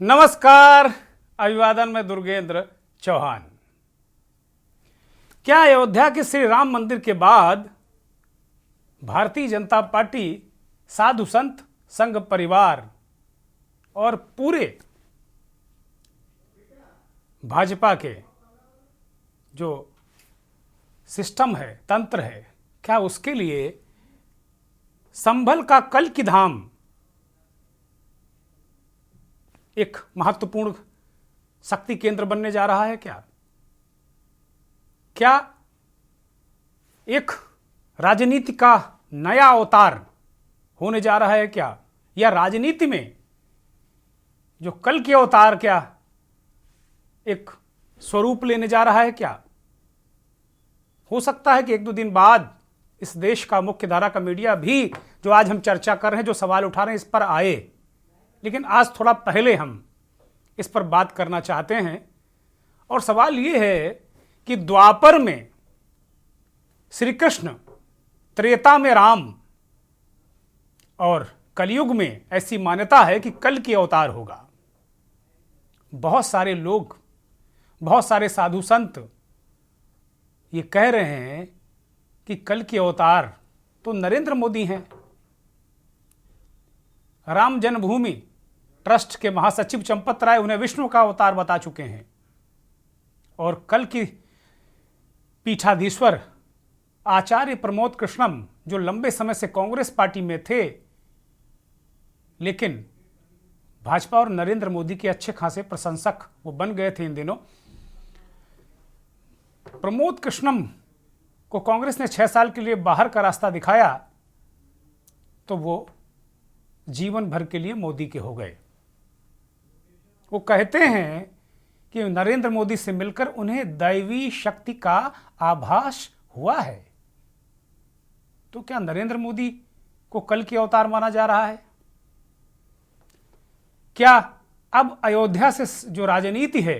नमस्कार, अभिवादन में दुर्गेंद्र चौहान। क्या अयोध्या के श्री राम मंदिर के बाद भारतीय जनता पार्टी, साधु संत, संघ परिवार और पूरे भाजपा के जो सिस्टम है, तंत्र है, क्या उसके लिए संभल का कल की धाम एक महत्वपूर्ण शक्ति केंद्र बनने जा रहा है? क्या एक राजनीति का नया अवतार होने जा रहा है क्या? या राजनीति में जो कल के अवतार क्या एक स्वरूप लेने जा रहा है क्या? हो सकता है कि एक दो दिन बाद इस देश का मुख्य धारा का मीडिया भी जो आज हम चर्चा कर रहे हैं, जो सवाल उठा रहे हैं, इस पर आए। लेकिन आज थोड़ा पहले हम इस पर बात करना चाहते हैं। और सवाल ये है कि द्वापर में श्री कृष्ण, त्रेता में राम और कलयुग में ऐसी मान्यता है कि कल की अवतार होगा। बहुत सारे लोग, बहुत सारे साधु संत ये कह रहे हैं कि कल के अवतार तो नरेंद्र मोदी हैं। राम जन्मभूमि ट्रस्ट के महासचिव चंपत राय उन्हें विष्णु का अवतार बता चुके हैं। और कल की पीठाधीश्वर आचार्य प्रमोद कृष्णम, जो लंबे समय से कांग्रेस पार्टी में थे लेकिन भाजपा और नरेंद्र मोदी के अच्छे खासे प्रशंसक वो बन गए थे इन दिनों, प्रमोद कृष्णम को कांग्रेस ने 6 साल के लिए बाहर का रास्ता दिखाया तो वो जीवन भर के लिए मोदी के हो गए। वो कहते हैं कि नरेंद्र मोदी से मिलकर उन्हें दैवी शक्ति का आभास हुआ है। तो क्या नरेंद्र मोदी को कल की अवतार माना जा रहा है? क्या अब अयोध्या से जो राजनीति है,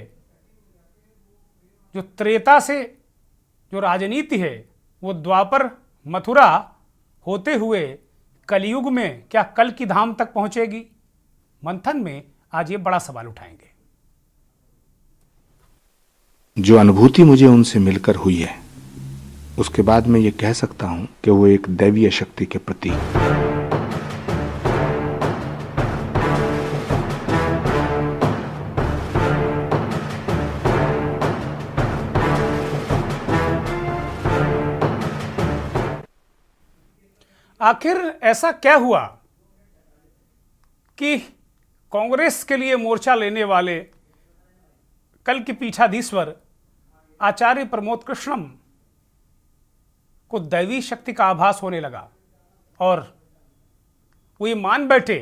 जो त्रेता से जो राजनीति है, वो द्वापर मथुरा होते हुए कलयुग में क्या कल की धाम तक पहुंचेगी? मंथन में आज ये बड़ा सवाल उठाएंगे। जो अनुभूति मुझे उनसे मिलकर हुई है, उसके बाद मैं ये कह सकता हूं कि वो एक दैवीय शक्ति के प्रतीक। आखिर ऐसा क्या हुआ कि कांग्रेस के लिए मोर्चा लेने वाले कल के पीठाधीश्वर आचार्य प्रमोद कृष्णम को दैवी शक्ति का आभास होने लगा और वो ये मान बैठे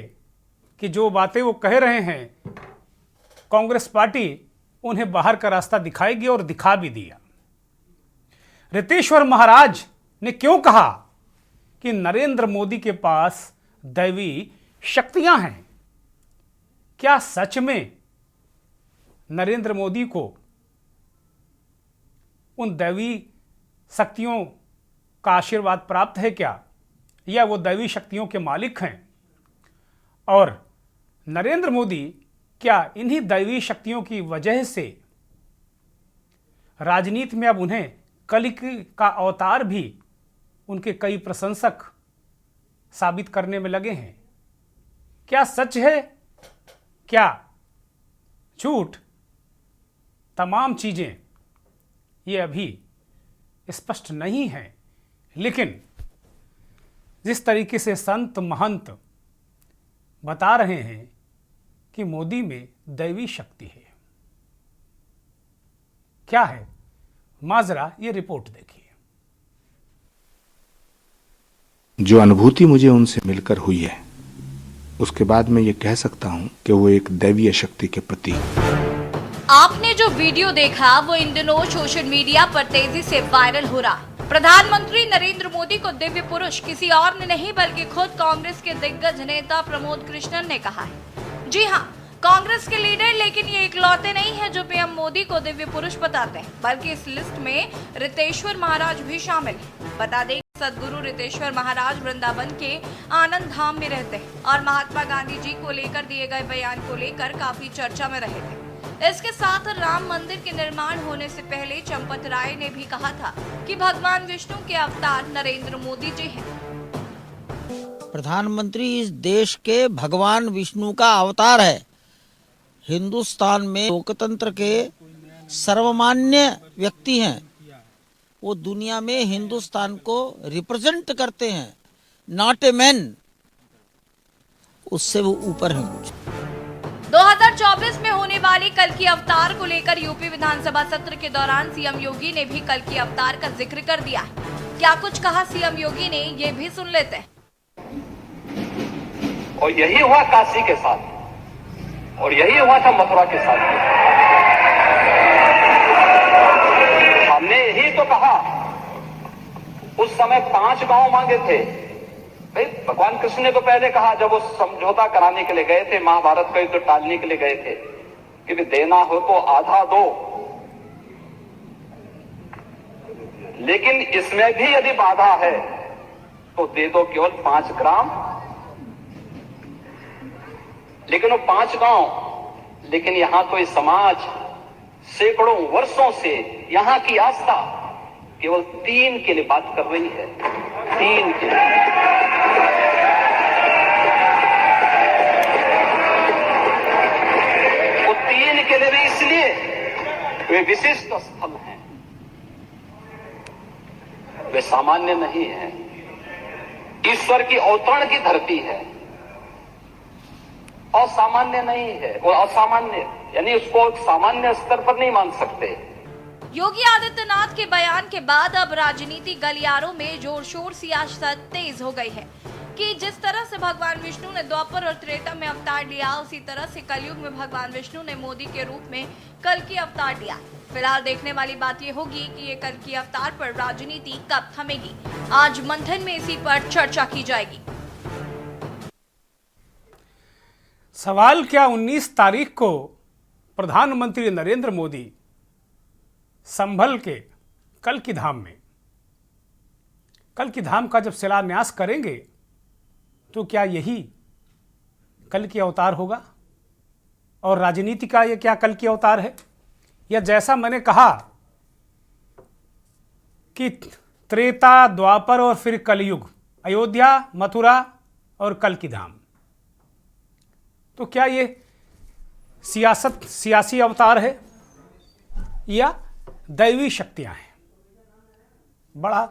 कि जो बातें वो कह रहे हैं कांग्रेस पार्टी उन्हें बाहर का रास्ता दिखाएगी और दिखा भी दिया। रितेश्वर महाराज ने क्यों कहा कि नरेंद्र मोदी के पास दैवी शक्तियां हैं? क्या सच में नरेंद्र मोदी को उन दैवी शक्तियों का आशीर्वाद प्राप्त है क्या, या वो दैवी शक्तियों के मालिक हैं? और नरेंद्र मोदी क्या इन्हीं दैवी शक्तियों की वजह से राजनीति में अब उन्हें कल का अवतार भी उनके कई प्रशंसक साबित करने में लगे हैं? क्या सच है, क्या झूठ? तमाम चीजें ये अभी स्पष्ट नहीं है। लेकिन जिस तरीके से संत महंत बता रहे हैं कि मोदी में दैवी शक्ति है, क्या है माजरा, ये रिपोर्ट देखिए। जो अनुभूति मुझे उनसे मिलकर हुई है, उसके बाद मैं ये कह सकता हूं कि वो एक दैवीय शक्ति के प्रतीक। आपने जो वीडियो देखा वो इन दिनों सोशल मीडिया पर तेजी से वायरल हो रहा है। प्रधानमंत्री नरेंद्र मोदी को दिव्य पुरुष किसी और ने नहीं बल्कि खुद कांग्रेस के दिग्गज नेता प्रमोद कृष्णन ने कहा है। जी हाँ, कांग्रेस के लीडर, लेकिन ये इकलौते नहीं है जो पीएम मोदी को दिव्य पुरुष बताते हैं, बल्कि इस लिस्ट में रितेश्वर महाराज भी शामिल है। बता दें सद्गुरु रितेश्वर महाराज वृंदावन के आनंद धाम में रहते हैं और महात्मा गांधी जी को लेकर दिए गए बयान को लेकर काफी चर्चा में रहे थे। इसके साथ राम मंदिर के निर्माण होने से पहले चंपत राय ने भी कहा था कि भगवान विष्णु के अवतार नरेंद्र मोदी जी हैं। प्रधानमंत्री इस देश के भगवान विष्णु का अवतार है। हिंदुस्तान में लोकतंत्र के सर्वमान्य व्यक्ति हैं। वो दुनिया में हिंदुस्तान को रिप्रेजेंट करते हैं, नॉट ए मैन। उससे वो ऊपर हैं कुछ। 2024 में होने वाली कल की अवतार को लेकर यूपी विधानसभा सत्र के दौरान सीएम योगी ने भी कल की अवतार का जिक्र कर दिया है। क्या कुछ कहा सीएम योगी ने, ये भी सुन लेते हैं। और यही हुआ काशी के साथ, और यही हुआ था मथुरा के साथ। हमने यही तो कहा, उस समय 5 गांव मांगे थे। भाई भगवान कृष्ण ने तो पहले कहा, जब वो समझौता कराने के लिए गए थे, महाभारत का युद्ध टालने के लिए गए थे, कि भी देना हो तो आधा दो, लेकिन इसमें भी यदि बाधा है तो दे दो केवल 5 ग्राम। लेकिन वो 5 गांव, लेकिन यहां तो इस समाज सैकड़ों वर्षों से यहां की आस्था केवल 3 के लिए बात कर रही है। 3 के लिए। वो 3 के लिए भी इसलिए वे विशिष्ट स्थल हैं, वे सामान्य नहीं है। ईश्वर की अवतरण की धरती है, असामान्य नहीं है। वो असामान्य यानी उसको एक सामान्य स्तर पर नहीं मान सकते। योगी आदित्यनाथ के बयान के बाद अब राजनीति गलियारों में जोर शोर सियासत तेज हो गई है कि जिस तरह से भगवान विष्णु ने द्वापर और त्रेता में अवतार लिया, उसी तरह से कलयुग में भगवान विष्णु ने मोदी के रूप में कल की अवतार लिया। फिलहाल देखने वाली बात यह होगी कि ये कल की अवतार पर राजनीति कब थमेगी। आज मंथन में इसी पर चर्चा की जाएगी। सवाल क्या 19 तारीख को प्रधानमंत्री नरेंद्र मोदी संभल के कल की धाम का जब शिलान्यास करेंगे तो क्या यही कल की अवतार होगा? और राजनीति का ये क्या कल की अवतार है? या जैसा मैंने कहा कि त्रेता, द्वापर और फिर कलयुग, अयोध्या, मथुरा और कल की धाम, तो क्या ये सियासी अवतार है या दैवी शक्तियां हैं? बड़ा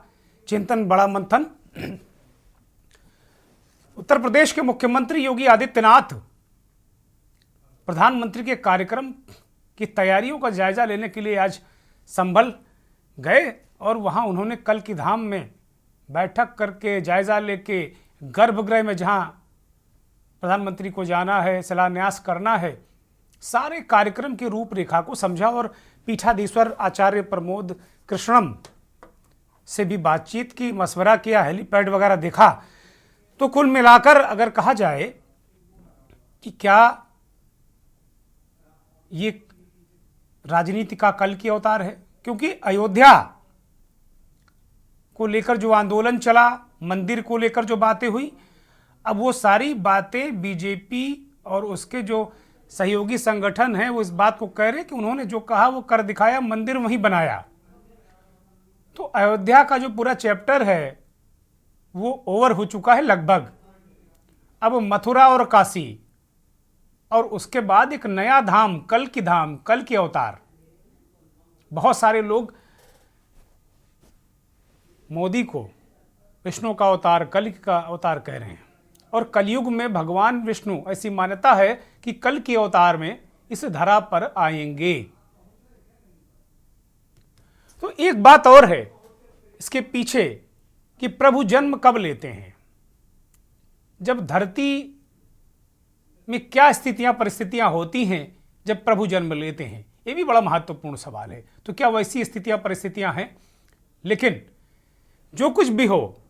चिंतन, बड़ा मंथन। उत्तर प्रदेश के मुख्यमंत्री योगी आदित्यनाथ प्रधानमंत्री के कार्यक्रम की तैयारियों का जायजा लेने के लिए आज संभल गए और वहां उन्होंने कल की धाम में बैठक करके जायजा लेके गर्भगृह में जहां प्रधानमंत्री को जाना है, शिलान्यास करना है, सारे कार्यक्रम की रूपरेखा को समझा और पीठाधीश्वर आचार्य प्रमोद कृष्णम से भी बातचीत की, मशवरा किया, हेलीपैड वगैरह देखा। तो कुल मिलाकर अगर कहा जाए कि क्या ये राजनीति का कल की अवतार है, क्योंकि अयोध्या को लेकर जो आंदोलन चला, मंदिर को लेकर जो बातें हुई, अब वो सारी बातें बीजेपी और उसके जो सहयोगी संगठन हैं वो इस बात को कह रहे कि उन्होंने जो कहा वो कर दिखाया, मंदिर वहीं बनाया। तो अयोध्या का जो पूरा चैप्टर है वो ओवर हो चुका है लगभग। अब मथुरा और काशी और उसके बाद एक नया धाम, कल की अवतार। बहुत सारे लोग मोदी को विष्णु का अवतार, कल का अवतार कह रहे हैं और कलयुग में भगवान विष्णु, ऐसी मान्यता है कि कल के अवतार में इस धरा पर आएंगे। तो एक बात और है इसके पीछे कि प्रभु जन्म कब लेते हैं, जब धरती में क्या स्थितियां परिस्थितियां होती हैं जब प्रभु जन्म लेते हैं, ये भी बड़ा महत्वपूर्ण सवाल है। तो क्या वैसी स्थितियां परिस्थितियां हैं? लेकिन जो कुछ भी हो,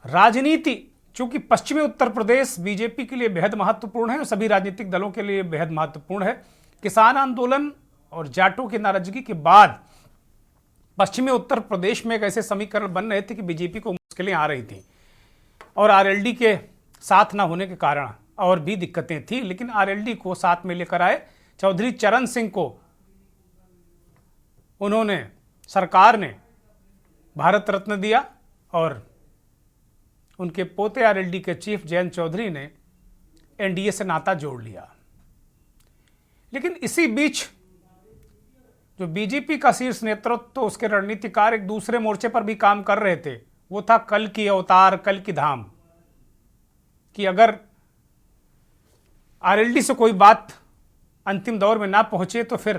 राजनीति चूंकि पश्चिमी उत्तर प्रदेश बीजेपी के लिए बेहद महत्वपूर्ण है और सभी राजनीतिक दलों के लिए बेहद महत्वपूर्ण है। किसान आंदोलन और जाटों की नाराजगी के बाद पश्चिमी उत्तर प्रदेश में एक ऐसे समीकरण बन रहे थे कि बीजेपी को मुश्किलें आ रही थी और आरएलडी के साथ ना होने के कारण और भी दिक्कतें थी, लेकिन आरएलडी को साथ में लेकर आए। चौधरी चरण सिंह को उन्होंने, सरकार ने भारत रत्न दिया और उनके पोते आरएलडी के चीफ जयंत चौधरी ने एनडीए से नाता जोड़ लिया। लेकिन इसी बीच जो बीजेपी का शीर्ष नेतृत्व तो उसके रणनीतिकार एक दूसरे मोर्चे पर भी काम कर रहे थे, वो था कल की अवतार, कल की धाम, कि अगर आरएलडी से कोई बात अंतिम दौर में ना पहुंचे तो फिर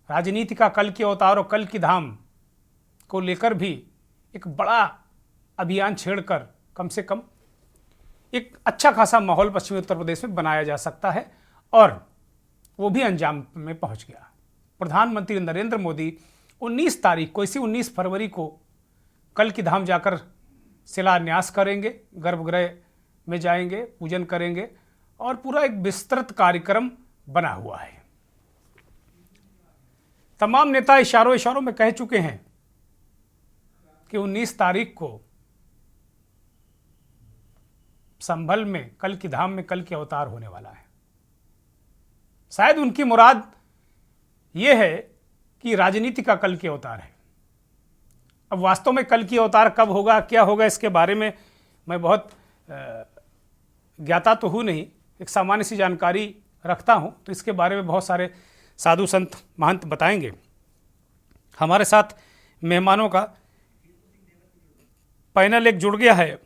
राजनीति का कल की अवतार और कल की धाम को लेकर भी एक बड़ा अभियान छेड़कर कम से कम एक अच्छा खासा माहौल पश्चिमी उत्तर प्रदेश में बनाया जा सकता है, और वो भी अंजाम में पहुंच गया। प्रधानमंत्री नरेंद्र मोदी 19 तारीख को, इसी 19 फरवरी को कल की धाम जाकर शिलान्यास करेंगे, गर्भगृह में जाएंगे, पूजन करेंगे और पूरा एक विस्तृत कार्यक्रम बना हुआ है। तमाम नेता इशारों में कह चुके हैं कि 19 तारीख को संभल में, कल की धाम में कल की अवतार होने वाला है। शायद उनकी मुराद यह है कि राजनीति का कल की अवतार है। अब वास्तव में कल की अवतार कब होगा, क्या होगा, इसके बारे में मैं बहुत ज्ञाता तो हूँ नहीं, एक सामान्य सी जानकारी रखता हूँ, तो इसके बारे में बहुत सारे साधु संत महंत बताएंगे। हमारे साथ मेहमानों का पैनल एक जुड़ गया है।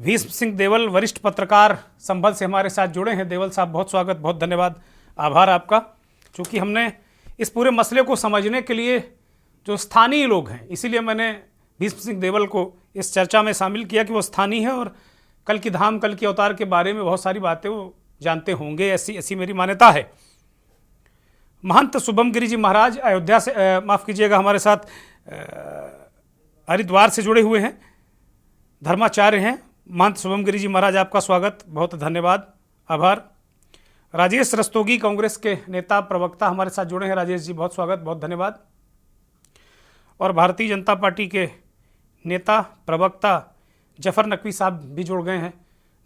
भीष्म सिंह देवल, वरिष्ठ पत्रकार, संभल से हमारे साथ जुड़े हैं। देवल साहब, बहुत स्वागत, बहुत धन्यवाद, आभार आपका। चूँकि हमने इस पूरे मसले को समझने के लिए जो स्थानीय लोग हैं, इसीलिए मैंने भीष्म सिंह देवल को इस चर्चा में शामिल किया कि वो स्थानीय है और कल की धाम, कल की अवतार के बारे में बहुत सारी बातें वो जानते होंगे, ऐसी मेरी मान्यता है। महंत शुभम गिरी जी महाराज अयोध्या से, माफ़ कीजिएगा, हमारे साथ हरिद्वार से जुड़े हुए हैं, धर्माचार्य हैं। महंत शुभम गिरी जी महाराज, आपका स्वागत, बहुत धन्यवाद, आभार। राजेश रस्तोगी, कांग्रेस के नेता प्रवक्ता, हमारे साथ जुड़े हैं। राजेश जी, बहुत स्वागत, बहुत धन्यवाद। और भारतीय जनता पार्टी के नेता प्रवक्ता जफर नकवी साहब भी जुड़ गए हैं।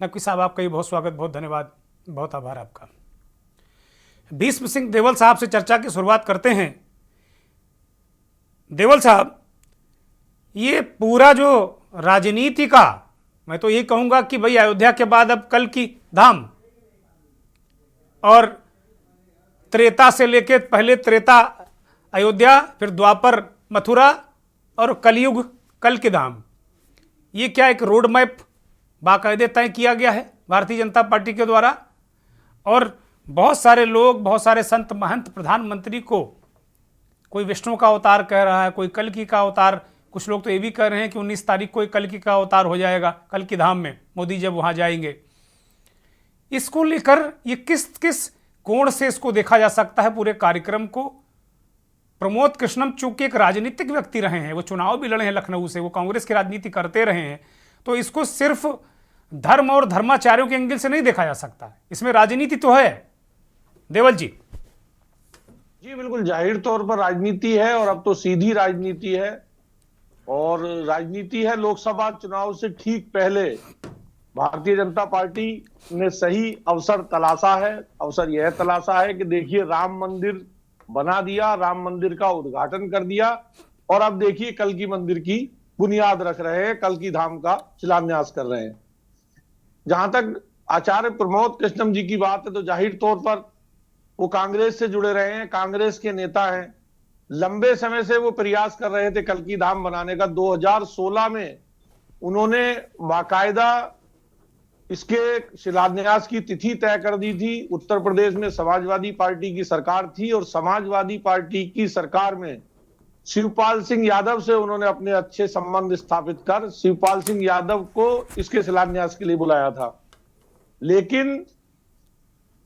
नकवी साहब, आपका भी बहुत स्वागत, बहुत धन्यवाद, बहुत आभार आपका। भीष्म सिंह देवल साहब से चर्चा की शुरुआत करते हैं। देवल साहब, ये पूरा जो राजनीति का, मैं तो ये कहूँगा कि भाई अयोध्या के बाद अब कल की धाम, और त्रेता से लेके पहले त्रेता अयोध्या, फिर द्वापर मथुरा और कलयुग कल की धाम, ये क्या एक रोड मैप बाकायदे तय किया गया है भारतीय जनता पार्टी के द्वारा? और बहुत सारे लोग, बहुत सारे संत महंत प्रधानमंत्री को कोई विष्णु का अवतार कह रहा है, कोई कल्कि का अवतार, कुछ लोग तो ये भी कह रहे हैं कि 19 तारीख को कल्कि का अवतार हो जाएगा कल की धाम में, मोदी जब वहाँ जाएंगे। इसको लेकर ये किस किस कोण से इसको देखा जा सकता है पूरे कार्यक्रम को? प्रमोद कृष्णम चूंकि एक राजनीतिक व्यक्ति रहे हैं, वो चुनाव भी लड़े हैं लखनऊ से, वो कांग्रेस की राजनीति करते रहे हैं, तो इसको सिर्फ धर्म और धर्माचार्यों के एंगल से नहीं देखा जा सकता, इसमें राजनीति तो है। देवल जी। जी बिल्कुल, जाहिर तौर पर राजनीति है, और अब तो सीधी राजनीति है, और राजनीति है लोकसभा चुनाव से ठीक पहले भारतीय जनता पार्टी ने सही अवसर तलाशा है। अवसर यह तलाशा है कि देखिए, राम मंदिर बना दिया, राम मंदिर का उद्घाटन कर दिया, और अब देखिए कल की मंदिर की बुनियाद रख रहे हैं, कल की धाम का शिलान्यास कर रहे हैं। जहां तक आचार्य प्रमोद कृष्णम जी की बात है, तो जाहिर तौर पर वो कांग्रेस से जुड़े रहे हैं, कांग्रेस के नेता हैं, लंबे समय से वो प्रयास कर रहे थे कल की धाम बनाने का। 2016 में उन्होंने बाकायदा इसके शिलान्यास की तिथि तय कर दी थी। उत्तर प्रदेश में समाजवादी पार्टी की सरकार थी, और समाजवादी पार्टी की सरकार में शिवपाल सिंह यादव से उन्होंने अपने अच्छे संबंध स्थापित कर शिवपाल सिंह यादव को इसके शिलान्यास के लिए बुलाया था। लेकिन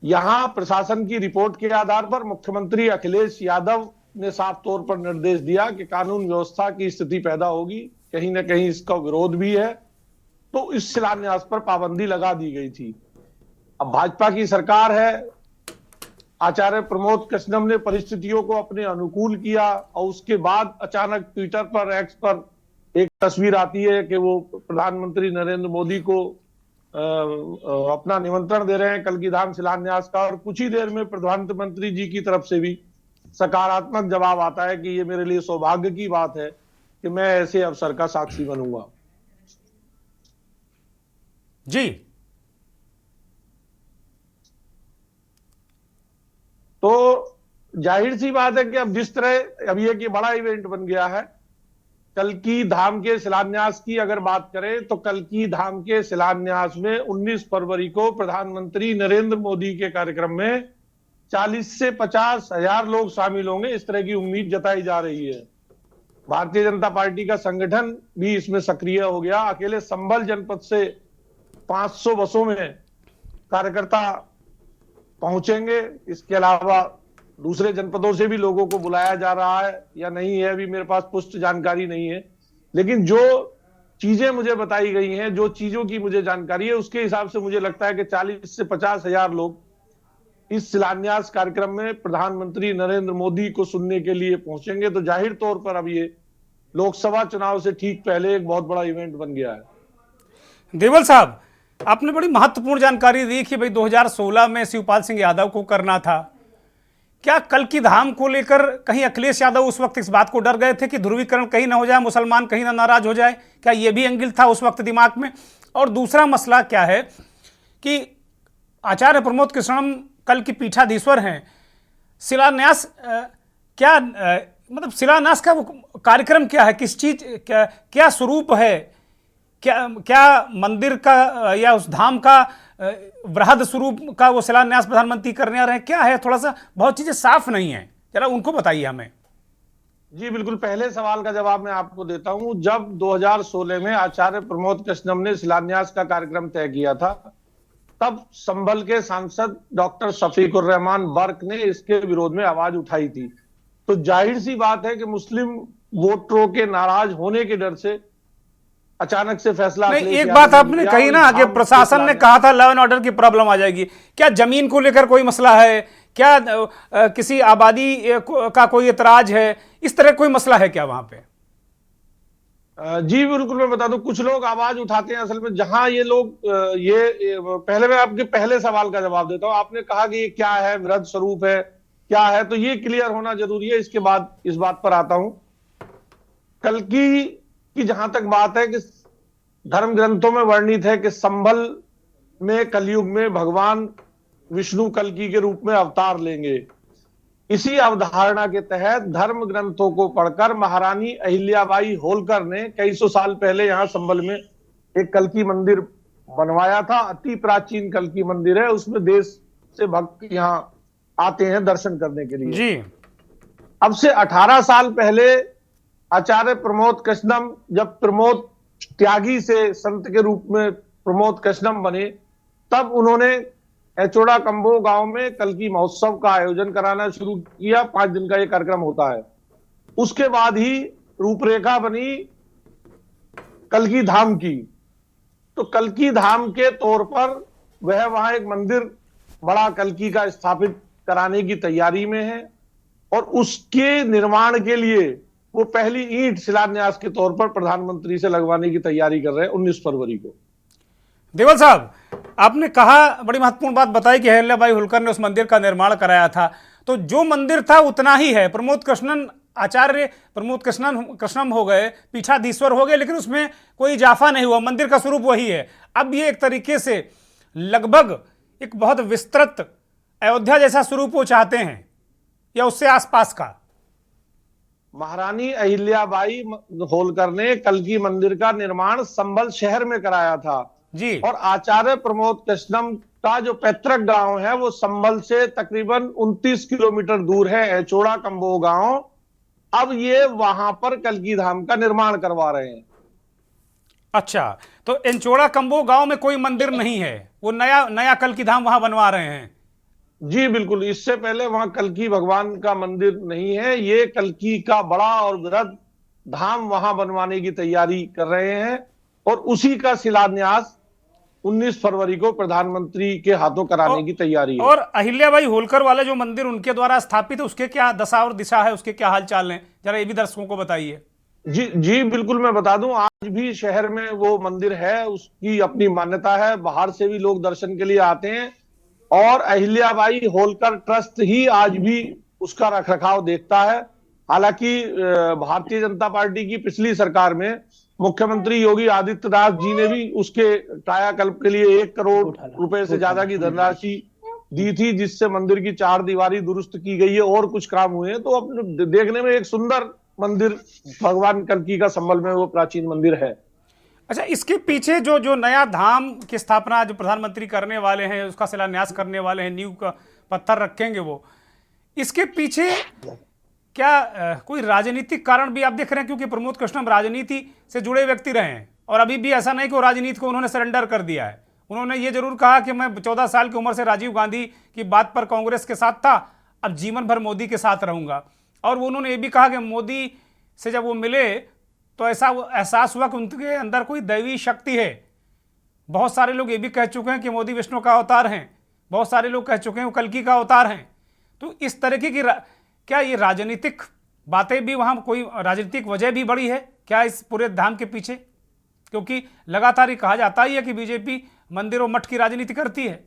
यहां प्रशासन की रिपोर्ट के आधार पर मुख्यमंत्री अखिलेश यादव ने साफ तौर पर निर्देश दिया कि कानून व्यवस्था की स्थिति पैदा होगी, कहीं ना कहीं इसका विरोध भी है, तो इस शिलान्यास पर पाबंदी लगा दी गई थी। अब भाजपा की सरकार है, आचार्य प्रमोद कृष्णम ने परिस्थितियों को अपने अनुकूल किया और उसके बाद अचानक ट्विटर पर, एक्स पर एक तस्वीर आती है कि वो प्रधानमंत्री नरेंद्र मोदी को अपना निमंत्रण दे रहे हैं कल्की धाम शिलान्यास का, और कुछ ही देर में प्रधानमंत्री जी की तरफ से भी सकारात्मक जवाब आता है कि ये मेरे लिए सौभाग्य की बात है कि मैं ऐसे अवसर का साक्षी बनूंगा। जी, तो जाहिर सी बात है कि अब जिस तरह अब ये कि बड़ा इवेंट बन गया है, कल्की धाम के शिलान्यास की अगर बात करें तो कल्की धाम के शिलान्यास में 19 फरवरी को प्रधानमंत्री नरेंद्र मोदी के कार्यक्रम में 40 से 50 हजार लोग शामिल होंगे, इस तरह की उम्मीद जताई जा रही है। भारतीय जनता पार्टी का संगठन भी इसमें सक्रिय हो गया। अकेले संभल जनपद से 500 बसों में कार्यकर्ता पहुंचेंगे। इसके अलावा दूसरे जनपदों से भी लोगों को बुलाया जा रहा है या नहीं है, अभी मेरे पास पुष्ट जानकारी नहीं है, लेकिन जो चीजें मुझे बताई गई हैं, जो चीजों की मुझे जानकारी है, उसके हिसाब से मुझे लगता है कि 40 से 50 हजार लोग इस शिलान्यास कार्यक्रम में प्रधानमंत्री नरेंद्र मोदी को सुनने के लिए पहुंचेंगे। तो जाहिर तौर पर अब ये लोकसभा चुनाव से ठीक पहले एक बहुत बड़ा इवेंट बन गया है। देवल साहब, आपने बड़ी महत्वपूर्ण जानकारी दी कि भाई 2016 में शिवपाल सिंह यादव को करना था। क्या कल्की धाम को लेकर कहीं अखिलेश यादव उस वक्त इस बात को डर गए थे कि ध्रुवीकरण कहीं ना हो जाए, मुसलमान कहीं ना नाराज हो जाए? क्या यह भी एंगल था उस वक्त दिमाग में? और दूसरा मसला क्या है कि आचार्य प्रमोद कृष्णम कल की पीठाधीश्वर हैं, शिलान्यास मतलब शिलान्यास का वो कार्यक्रम क्या है, किस चीज क्या स्वरूप है, क्या मंदिर का या उस धाम का वृहद स्वरूप का वो शिलान्यास प्रधानमंत्री करने आ रहे हैं? क्या है, थोड़ा सा बहुत चीजें साफ नहीं है, जरा उनको बताइए हमें। जी बिल्कुल, पहले सवाल का जवाब मैं आपको देता हूं। जब 2016 में आचार्य प्रमोद कृष्णम ने शिलान्यास का कार्यक्रम तय किया था, तब संभल के सांसद डॉक्टर शफीकुर रहमान बर्क ने इसके विरोध में आवाज उठाई थी। तो जाहिर सी बात है कि मुस्लिम वोटरों के नाराज होने के डर से अचानक से फैसला नहीं, एक बात आपने कही ना कि प्रशासन ने कहा था लॉ एंड ऑर्डर की प्रॉब्लम आ जाएगी। क्या जमीन को लेकर कोई मसला है? क्या किसी आबादी का कोई एतराज है? इस तरह कोई मसला है क्या वहां पे? जी बिल्कुल, मैं बता दूं, कुछ लोग आवाज उठाते हैं। असल में जहां ये लोग पहले मैं आपके पहले सवाल का जवाब देता हूं। आपने कहा कि ये क्या है, वृहद स्वरूप है, क्या है, तो ये क्लियर होना जरूरी है। इसके बाद इस बात पर आता हूं। कल्की की जहां तक बात है कि धर्म ग्रंथों में वर्णित है कि संभल में कलयुग में भगवान विष्णु कल्की के रूप में अवतार लेंगे। इसी अवधारणा के तहत धर्म ग्रंथों को पढ़कर महारानी अहिल्याबाई होलकर ने कई सौ साल पहले यहां संभल में एक कल्की मंदिर बनवाया था। अति प्राचीन कल्की मंदिर है, उसमें देश से भक्त यहां आते हैं दर्शन करने के लिए। जी, अब से 18 साल पहले आचार्य प्रमोद कृष्णम जब प्रमोद त्यागी से संत के रूप में प्रमोद कृष्णम बने, तब उन्होंने एचोड़ा कंबो गांव में कल्की महोत्सव का आयोजन कराना शुरू किया। 5 दिन का यह कार्यक्रम होता है। उसके बाद ही रूपरेखा बनी कल्की धाम की। तो कल्की धाम के तौर पर वह वहां एक मंदिर बड़ा कल्की का स्थापित कराने की तैयारी में है, और उसके निर्माण के लिए वो पहली ईंट शिलान्यास के तौर पर प्रधानमंत्री से लगवाने की तैयारी कर रहे हैं 19 फरवरी को। देवल साहब, आपने कहा, बड़ी महत्वपूर्ण बात बताई कि अहिल्याबाई होलकर ने उस मंदिर का निर्माण कराया था। तो जो मंदिर था उतना ही है। प्रमोद कृष्णन, आचार्य प्रमोद कृष्णम हो गए, पीठाधीश्वर हो गए, लेकिन उसमें कोई इजाफा नहीं हुआ, मंदिर का स्वरूप वही है। अब ये एक तरीके से लगभग एक बहुत विस्तृत अयोध्या जैसा स्वरूप वो चाहते हैं, या उससे आसपास का। महारानी अहिल्याबाई होलकर ने कल्की मंदिर का निर्माण संभल शहर में कराया था जी, और आचार्य प्रमोद कृष्णम का जो पैतृक गांव है वो संभल से तकरीबन 29 किलोमीटर दूर है, एचोड़ा कंबो गांव। अब ये वहां पर कल्की धाम का निर्माण करवा रहे हैं। अच्छा, तो एचोड़ा कंबो गांव में कोई मंदिर नहीं है, वो नया कल्की धाम वहां बनवा रहे हैं? जी बिल्कुल, इससे पहले वहां कल्की भगवान का मंदिर नहीं है। ये कल्की का बड़ा और वृहद धाम वहां बनवाने की तैयारी कर रहे हैं, और उसी का शिलान्यास 19 फरवरी को प्रधानमंत्री के हाथों कराने की तैयारी है। और अहिल्याबाई होलकर वाला जो मंदिर उनके द्वारा स्थापित है, उसके क्या दशा और दिशा है, उसके क्या हाल चाल हैं, जरा ये भी दर्शकों को बताइए। जी जी बिल्कुल, मैं बता दूं, आज भी शहर में वो मंदिर है, उसकी अपनी मान्यता है, बाहर से भी लोग दर्शन के लिए आते हैं और अहिल्याबाई होलकर ट्रस्ट ही आज भी उसका रखरखाव देखता है। हालांकि भारतीय जनता पार्टी की पिछली सरकार में मुख्यमंत्री योगी आदित्यनाथ जी ने भी उसके कायाकल्प के लिए 1 करोड़ रुपए से ज्यादा की धनराशि दी थी, जिससे मंदिर की 4 दीवारी दुरुस्त की गई है और कुछ काम हुए हैं। तो अब देखने में एक सुंदर मंदिर, भगवान कल्की का संबल में वो प्राचीन मंदिर है। अच्छा, इसके पीछे जो जो नया धाम की स्थापना जो प्रधानमंत्री करने वाले हैं, उसका शिलान्यास करने वाले हैं, नींव का पत्थर रखेंगे, वो इसके पीछे क्या कोई राजनीतिक कारण भी आप देख रहे हैं? क्योंकि प्रमोद कृष्णम राजनीति से जुड़े व्यक्ति रहे हैं और अभी भी ऐसा नहीं कि वो राजनीति को उन्होंने सरेंडर कर दिया है। उन्होंने ये जरूर कहा कि मैं 14 साल की उम्र से राजीव गांधी की बात पर कांग्रेस के साथ था, अब जीवन भर मोदी के साथ रहूंगा। और उन्होंने ये भी कहा कि मोदी से जब वो मिले तो ऐसा एहसास हुआ कि उनके अंदर कोई दैवी शक्ति है। बहुत सारे लोग ये भी कह चुके हैं कि मोदी विष्णु का अवतार हैं, बहुत सारे लोग कह चुके हैं वो कल्कि का अवतार हैं। तो इस तरीके की क्या ये राजनीतिक बातें भी, वहाँ कोई राजनीतिक वजह भी बड़ी है क्या इस पूरे धाम के पीछे? क्योंकि लगातार ये कहा जाता ही है कि बीजेपी मंदिर और मठ की राजनीति करती है।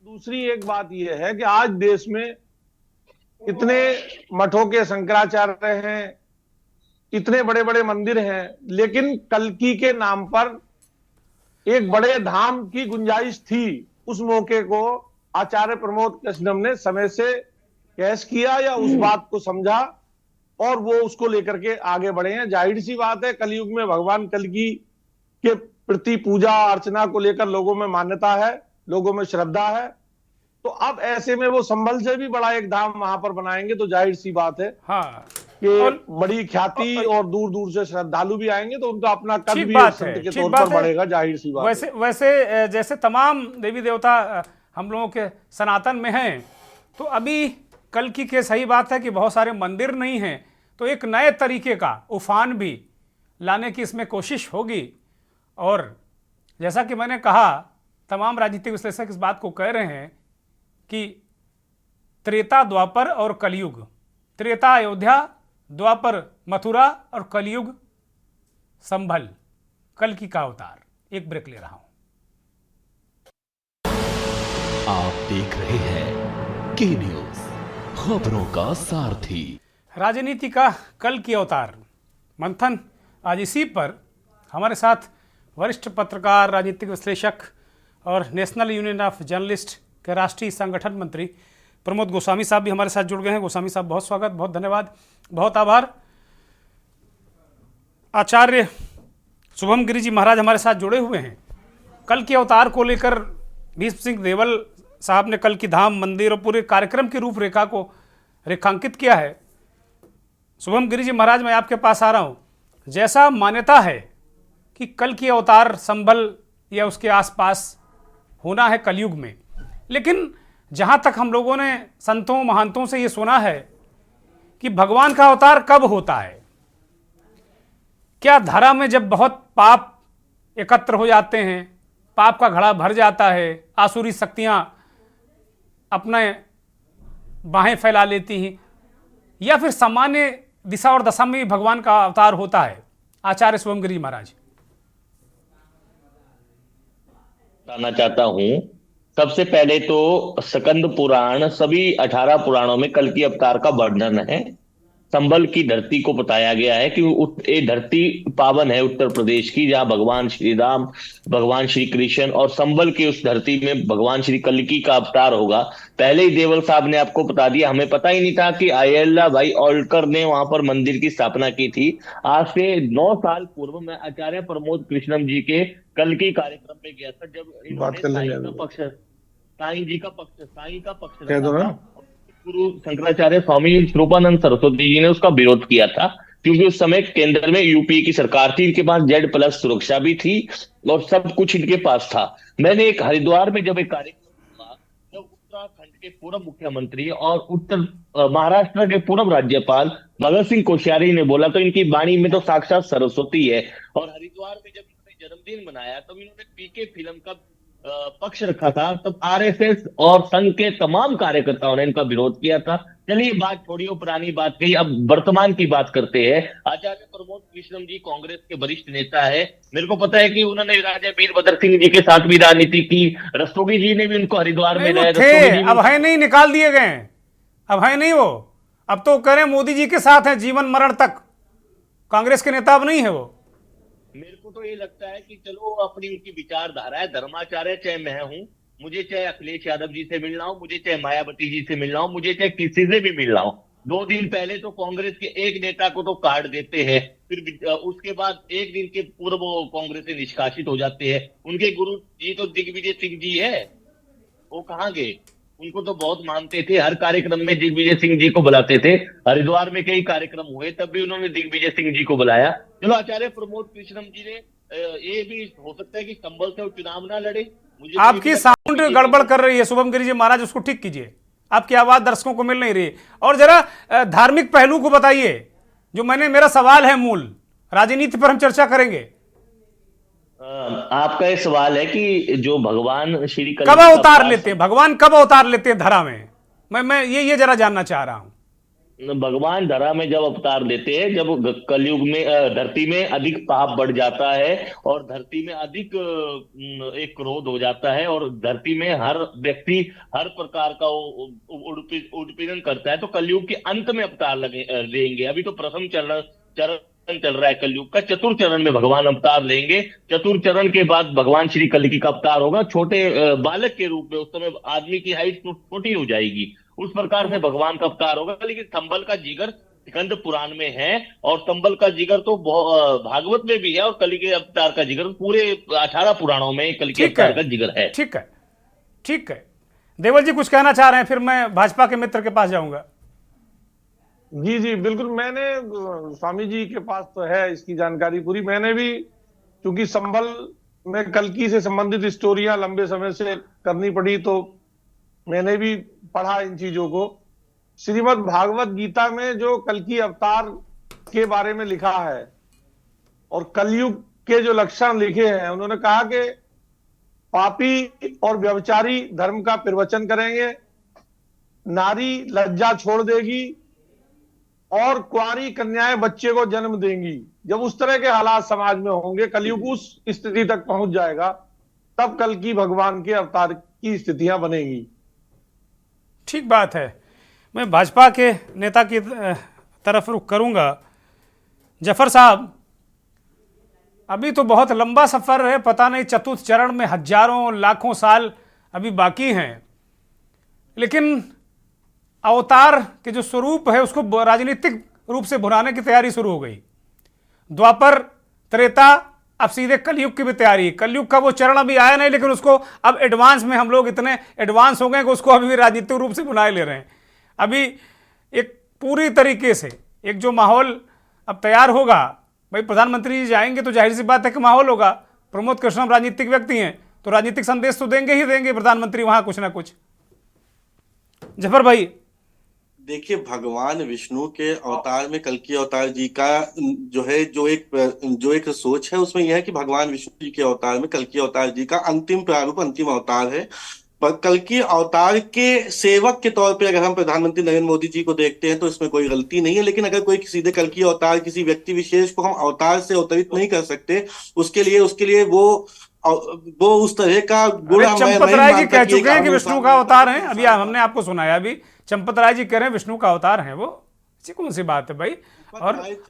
दूसरी एक बात यह है कि आज देश में इतने मठों के शंकराचार्य हैं, इतने बड़े बड़े मंदिर हैं, लेकिन कल्कि के नाम पर एक बड़े धाम की गुंजाइश थी। उस मौके को आचार्य प्रमोद कृष्णम ने समय से कैश किया या उस बात को समझा और वो उसको लेकर के आगे बढ़े हैं। जाहिर सी बात है, कलयुग में भगवान कल्कि के प्रति पूजा अर्चना को लेकर लोगों में मान्यता है, लोगों में श्रद्धा है। तो अब ऐसे में वो संभल से भी बड़ा एक धाम वहां पर बनाएंगे तो जाहिर सी बात है हाँ, कि बड़ी ख्याति और दूर दूर से श्रद्धालु भी आएंगे, तो उनका अपना कद भी बात संत है, के तौर पर बढ़ेगा, जाहिर सी बात वैसे वैसे जैसे तमाम देवी देवता हम लोगों के सनातन में हैं, तो अभी कल्कि के सही बात है कि बहुत सारे मंदिर नहीं हैं, तो एक नए तरीके का उफान भी लाने की इसमें कोशिश होगी। और जैसा कि मैंने कहा, तमाम राजनीतिक विश्लेषक इस बात को कह रहे हैं कि त्रेता द्वापर और कलयुग, त्रेता अयोध्या, द्वापर मथुरा और कलयुग संभल, कल्कि का अवतार। एक ब्रेक ले रहा हूं। आप देख रहे हैं के न्यूज, खबरों का सारथी। राजनीति का कल्कि अवतार मंथन, आज इसी पर हमारे साथ वरिष्ठ पत्रकार, राजनीतिक विश्लेषक और नेशनल यूनियन ऑफ जर्नलिस्ट के राष्ट्रीय संगठन मंत्री प्रमोद गोस्वामी साहब भी हमारे साथ जुड़ गए हैं। गोस्वामी साहब, बहुत स्वागत, बहुत धन्यवाद, बहुत आभार। आचार्य शुभम गिरि जी महाराज हमारे साथ जुड़े हुए हैं। कल्कि अवतार को लेकर भीष्म सिंह देवल साहब ने कल्कि धाम मंदिर और पूरे कार्यक्रम की रूपरेखा को रेखांकित किया है। शुभम गिरि जी महाराज, मैं आपके पास आ रहा हूँ। जैसा मान्यता है कि कल्कि अवतार संभल या उसके आसपास होना है कलयुग में, लेकिन जहाँ तक हम लोगों ने संतों महंतों से ये सुना है कि भगवान का अवतार कब होता है? क्या धरा में जब बहुत पाप एकत्र हो जाते हैं, पाप का घड़ा भर जाता है, आसुरी शक्तियाँ अपने बाहें फैला लेती हैं, या फिर सामान्य दिशा और दशा में भी भगवान का अवतार होता है? आचार्य शुभम गिरि महाराज। बताना चाहता हूँ, सबसे पहले तो स्कंद पुराण, सभी 18 पुराणों में कल्कि अवतार का वर्णन है। संभल की धरती को बताया गया है कि ये धरती पावन है उत्तर प्रदेश की, जहां भगवान श्री राम, भगवान श्री कृष्ण और संभल की उस धरती में भगवान श्री कल्कि का अवतार होगा। पहले ही देवल साहब ने आपको बता दिया, हमें पता ही नहीं था कि अहिल्याबाई होलकर ने वहां पर मंदिर की स्थापना की थी। आज से 9 साल पूर्व मैं आचार्य प्रमोद कृष्णम जी के कल्कि कार्यक्रम में गया था, जब इन्होंने साईं का पक्ष रखा था। गुरु शंकराचार्य स्वामी रूपानंद सरस्वती जी ने उसका विरोध किया था, क्योंकि उस समय केंद्र में यूपीए की सरकार थी, इनके पास Z+ सुरक्षा भी थी और सब कुछ इनके पास था। मैंने एक हरिद्वार में जब एक कार्यक्रम हुआ, जब उत्तराखंड के पूर्व मुख्यमंत्री और उत्तर महाराष्ट्र के पूर्व राज्यपाल भगत सिंह कोश्यारी ने बोला, तो इनकी वाणी में तो साक्षात सरस्वती है। और हरिद्वार में जब इन्होंने जन्मदिन मनाया तब इन्होंने पीके फिल्म का पक्ष रखा था, तब आरएसएस और संघ के तमाम कार्यकर्ताओं ने इनका विरोध किया था। चलिए बात छोड़िए, पुरानी बात कही, अब वर्तमान की बात करते हैं। आचार्य प्रमोद कृष्णम जी कांग्रेस के वरिष्ठ नेता है। मेरे को पता है कि उन्होंने राजा वीरभद्र सिंह जी के साथ भी राजनीति की। रस्तोगी जी ने भी उनको हरिद्वार में नहीं, वो थे, अब है नहीं, निकाल दिए गए हैं, अब है नहीं वो। अब तो कह रहे हैं मोदी जी के साथ है जीवन मरण तक, कांग्रेस के नेता अब नहीं है वो। मेरे को तो ये लगता है कि चलो अपनी उनकी विचारधारा है, धर्माचार्य, चाहे मैं हूं, मुझे चाहे अखिलेश यादव जी से मिलना हो, मुझे चाहे मायावती जी से मिलना हो, मुझे चाहे किसी से भी मिलना हो। 2 दिन पहले तो कांग्रेस के एक नेता को तो काट देते हैं, फिर उसके बाद एक दिन के पूर्व वो कांग्रेस से निष्कासित हो जाते हैं। उनके गुरु जी तो दिग्विजय सिंह जी है, वो कहाँ गए? उनको तो बहुत मानते थे, हर कार्यक्रम में दिग्विजय सिंह जी को बुलाते थे। हरिद्वार में कई कार्यक्रम हुए तब भी उन्होंने दिग्विजय सिंह जी को बुलाया। चलो आचार्य प्रमोद कृष्णम जी ने ये भी हो सकता है कि संभल से वो चुनाव ना लड़े। मुझे आपकी साउंड गड़बड़ कर रही है शुभम गिरी जी महाराज, उसको ठीक कीजिए, आपकी आवाज दर्शकों को मिल नहीं रही। और जरा धार्मिक पहलू को बताइए, जो मेरा सवाल है मूल, राजनीति पर हम चर्चा करेंगे। आपका ये सवाल है कि जो भगवान श्री कब अवतार लेते हैं, भगवान कब अवतार लेते हैं धरा में? मैं ये जरा जानना चाह रहा हूं। भगवान धरा में जब अवतार लेते हैं, जब कलयुग में धरती में अधिक पाप बढ़ जाता है और धरती में अधिक एक क्रोध हो जाता है और धरती में हर व्यक्ति हर प्रकार का उत्पीड़न करता है, तो कलयुग के अंत में अवतार लेंगे। अभी तो प्रथम चरण चल रहा है कलयुग का, चतुर्थ चरण में भगवान अवतार लेंगे। चतुर्थ चरण के बाद भगवान श्री कल्कि का अवतार होगा, छोटे बालक के रूप में। उस समय आदमी की हाइट छोटी हो जाएगी, उस प्रकार से भगवान का अवतार होगा। लेकिन संबल का जिगर स्कंद पुराण में है और संबल का जिगर तो भागवत में भी है, और कलि के अवतार का जिगर पूरे 18 पुराणों में कलि के अवतार का जिगर है। ठीक है, ठीक है। देवल जी कुछ कहना चाह रहे हैं, फिर मैं भाजपा के मित्र के पास जाऊंगा। जी जी बिल्कुल, मैंने स्वामी जी के पास तो है इसकी जानकारी पूरी। मैंने भी क्योंकि संभल में कल्कि से संबंधित स्टोरियां लंबे समय से करनी पड़ी, तो मैंने भी पढ़ा इन चीजों को। श्रीमद् भागवत गीता में जो कल्कि अवतार के बारे में लिखा है और कलयुग के जो लक्षण लिखे हैं, उन्होंने कहा कि पापी और व्यभिचारी धर्म का प्रवचन करेंगे, नारी लज्जा छोड़ देगी और कुंवारी कन्याएं बच्चे को जन्म देंगी। जब उस तरह के हालात समाज में होंगे, कलयुग उस स्थिति तक पहुंच जाएगा, तब कल्कि भगवान के अवतार की स्थितियां बनेगी। ठीक बात है। मैं भाजपा के नेता की तरफ रुख करूंगा। जफर साहब, अभी तो बहुत लंबा सफर है, पता नहीं चतुर्थ चरण में हजारों लाखों साल अभी बाकी हैं, लेकिन अवतार के जो स्वरूप है उसको राजनीतिक रूप से भुनाने की तैयारी शुरू हो गई। द्वापर, त्रेता, अब सीधे कलयुग की भी तैयारी। कलयुग का वो चरण अभी आया नहीं, लेकिन उसको अब एडवांस में हम लोग इतने एडवांस हो गए कि उसको अभी भी राजनीतिक रूप से बुनाए ले रहे हैं। अभी एक पूरी तरीके से एक जो माहौल अब तैयार होगा, भाई प्रधानमंत्री जी जाएंगे तो जाहिर सी बात है कि माहौल होगा। प्रमोद कृष्णम राजनीतिक व्यक्ति हैं, तो राजनीतिक संदेश तो देंगे ही देंगे प्रधानमंत्री वहां कुछ ना कुछ। जफर भाई, देखिए, भगवान विष्णु के अवतार में कल्कि अवतार जी का जो एक सोच है, उसमें यह है कि भगवान विष्णु जी के अवतार में कल्कि अवतार जी का अंतिम प्रारूप, अंतिम अवतार है। पर कल्कि अवतार के सेवक के तौर पे अगर हम प्रधानमंत्री नरेंद्र मोदी जी को देखते हैं तो इसमें कोई गलती नहीं है। लेकिन अगर कोई सीधे कल्कि अवतार किसी व्यक्ति विशेष को हम अवतार से अवतरित नहीं कर सकते, उसके लिए वो उस तरह का गुण चंपत राय जी कह चुके हैं कि विष्णु का अवतार है। अभी हमने आपको सुनाया, अभी चंपत राय जी कह रहे हैं विष्णु का अवतार है वो। ऐसी कौन सी बात है भाई?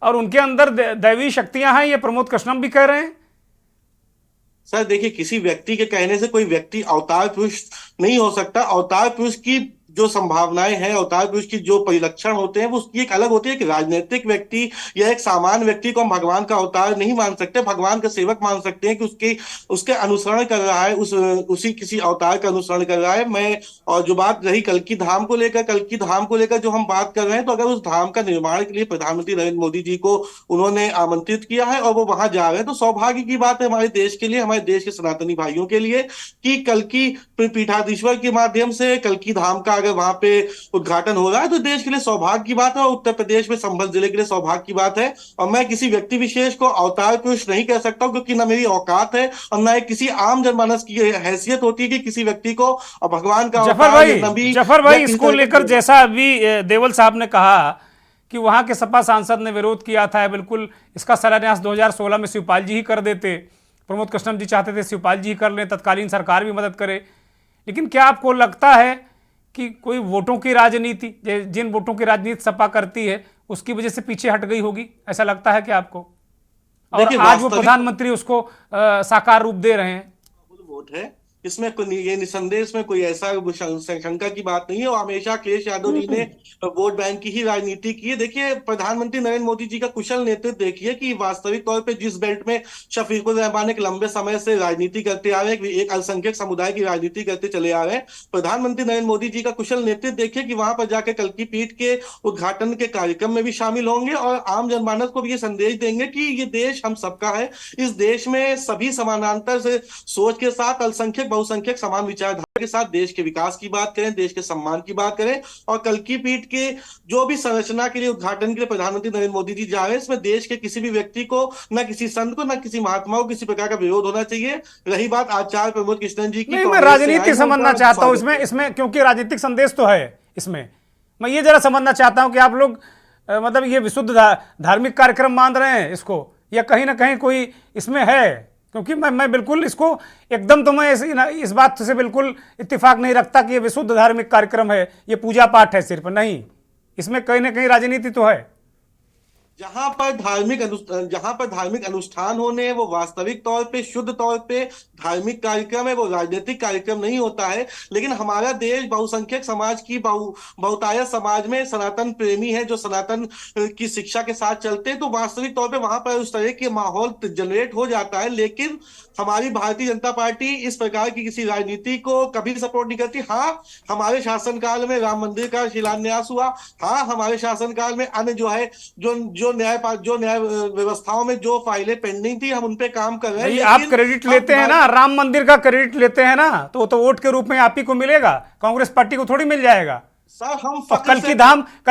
और उनके अंदर दैवी शक्तियां हैं, ये प्रमोद कृष्णम भी कह रहे हैं। सर देखिए, किसी व्यक्ति के कहने से कोई व्यक्ति अवतार पुरुष नहीं हो सकता। अवतार पुरुष की जो संभावनाएं हैं, अवतार पुरुष की जो परिलक्षण होते हैं, वो उसकी एक अलग होती है कि राजनीतिक व्यक्ति या एक सामान्य व्यक्ति को हम भगवान का अवतार नहीं मान सकते, भगवान का सेवक मान सकते हैं कि उसके अनुसरण कर रहा है, उसी किसी अवतार का अनुसरण कर रहा है। और जो बात रही कल्कि धाम को लेकर जो हम बात कर रहे हैं, तो अगर उस धाम का निर्माण के लिए प्रधानमंत्री नरेंद्र मोदी जी को उन्होंने आमंत्रित किया है और वो वहां जा रहे हैं, तो सौभाग्य की बात है हमारे देश के लिए, हमारे देश के सनातनी भाइयों के लिए, कि कल्कि पीठाधीश्वर के माध्यम से कल्कि धाम का अगर वहां पे उद्घाटन हो रहा है तो देश के लिए सौभाग्य की बात है, और उत्तर प्रदेश में संभल जिले के लिए सौभाग्य की बात है। और मैं किसी व्यक्ति विशेष को अवतार पुरुष नहीं कह सकता हूं, क्योंकि ना मेरी औकात है और ना किसी आम जनमानस की हैसियत होती है कि किसी व्यक्ति को भगवान का अवतार या नबी जफर भाई या किसी इसको तरह लेकर के- जैसा अभी देवल साहब ने कहा कि वहां के सपा सांसद ने विरोध किया था, बिल्कुल इसका शिलान्यास 2016 में शिवपाल जी ही कर देते। प्रमोद कृष्णम जी चाहते थे शिवपाल जी ही कर लें, तत्कालीन सरकार भी मदद करे। लेकिन क्या आपको लगता है कि कोई वोटों की राजनीति, जिन वोटों की राजनीति सपा करती है, उसकी वजह से पीछे हट गई होगी? ऐसा लगता है क्या आपको? और देखिए, आज वो वास्तविक प्रधानमंत्री उसको साकार रूप दे रहे हैं। वोट है, इसमें कोई ये निसंदेह, इसमें कोई ऐसा शंका की बात नहीं है। और हमेशा अखिलेश यादव जी ने वोट बैंक की ही राजनीति की है। देखिए, प्रधानमंत्री नरेंद्र मोदी जी का कुशल नेतृत्व देखिए कि वास्तविक तौर पे जिस बेल्ट में शफीकुर रहमान एक लंबे समय से राजनीति करते आ रहे हैं, एक अल्पसंख्यक समुदाय की राजनीति करते चले आ रहे हैं, प्रधानमंत्री नरेंद्र मोदी जी का कुशल नेतृत्व देखिए कि वहां पर जाकर कल की पीठ के उद्घाटन के कार्यक्रम में भी शामिल होंगे और आम जनमानस को भी ये संदेश देंगे कि ये देश हम सबका है। इस देश में सभी समानांतर से सोच के साथ अल्पसंख्यक बहुसंख्यक समान विचारधारा के साथ देश के विकास की बात करें, देश के सम्मान की बात करें। और कल की पीठ के जो भी संरचना के लिए, उद्घाटन के लिए प्रधानमंत्री नरेंद्र मोदी जी जा रहे हैं, इसमें देश के किसी भी व्यक्ति को, न किसी संत को, न किसी महात्मा को किसी प्रकार का विरोध होना चाहिए। रही बात आचार्य प्रमोद कृष्णन जी की, नहीं, मैं राजनीति समझना चाहता हूं इसमें क्योंकि राजनीतिक संदेश तो है इसमें। मैं ये जरा समझना चाहता हूं कि आप लोग मतलब ये विशुद्ध धार्मिक कार्यक्रम मान रहे हैं इसको, या कहीं ना कहीं कोई इसमें है? क्योंकि मैं बिल्कुल इसको एकदम, तो मैं इस बात से बिल्कुल इत्तेफाक नहीं रखता कि ये विशुद्ध धार्मिक कार्यक्रम है, ये पूजा पाठ है सिर्फ। नहीं, इसमें कहीं ना कहीं राजनीति तो है। जहां पर धार्मिक अनुष्ठान होने हैं, वो वास्तविक तौर पे, शुद्ध तौर पे धार्मिक कार्यक्रम है, वो राजनीतिक कार्यक्रम नहीं होता है। लेकिन हमारा देश बहुसंख्यक समाज की बहुतायत समाज में सनातन प्रेमी है, जो सनातन की शिक्षा के साथ चलते हैं, तो वास्तविक तौर पे वहां पर उस तरह के माहौल जनरेट हो जाता है। लेकिन हमारी भारतीय जनता पार्टी इस प्रकार की किसी राजनीति को कभी सपोर्ट नहीं करती। हाँ, हमारे शासनकाल में राम मंदिर का शिलान्यास हुआ। हाँ, हमारे शासनकाल में अन्य जो न्याय व्यवस्थाओं में जो फाइलें पेंडिंग थी, हम उन पे काम कर रहे हैं। आप क्रेडिट लेते हैं ना, राम मंदिर का क्रेडिट लेते हैं ना, तो वोट के रूप में आप ही को मिलेगा, कांग्रेस पार्टी को थोड़ी मिल जाएगा। सर, हम कल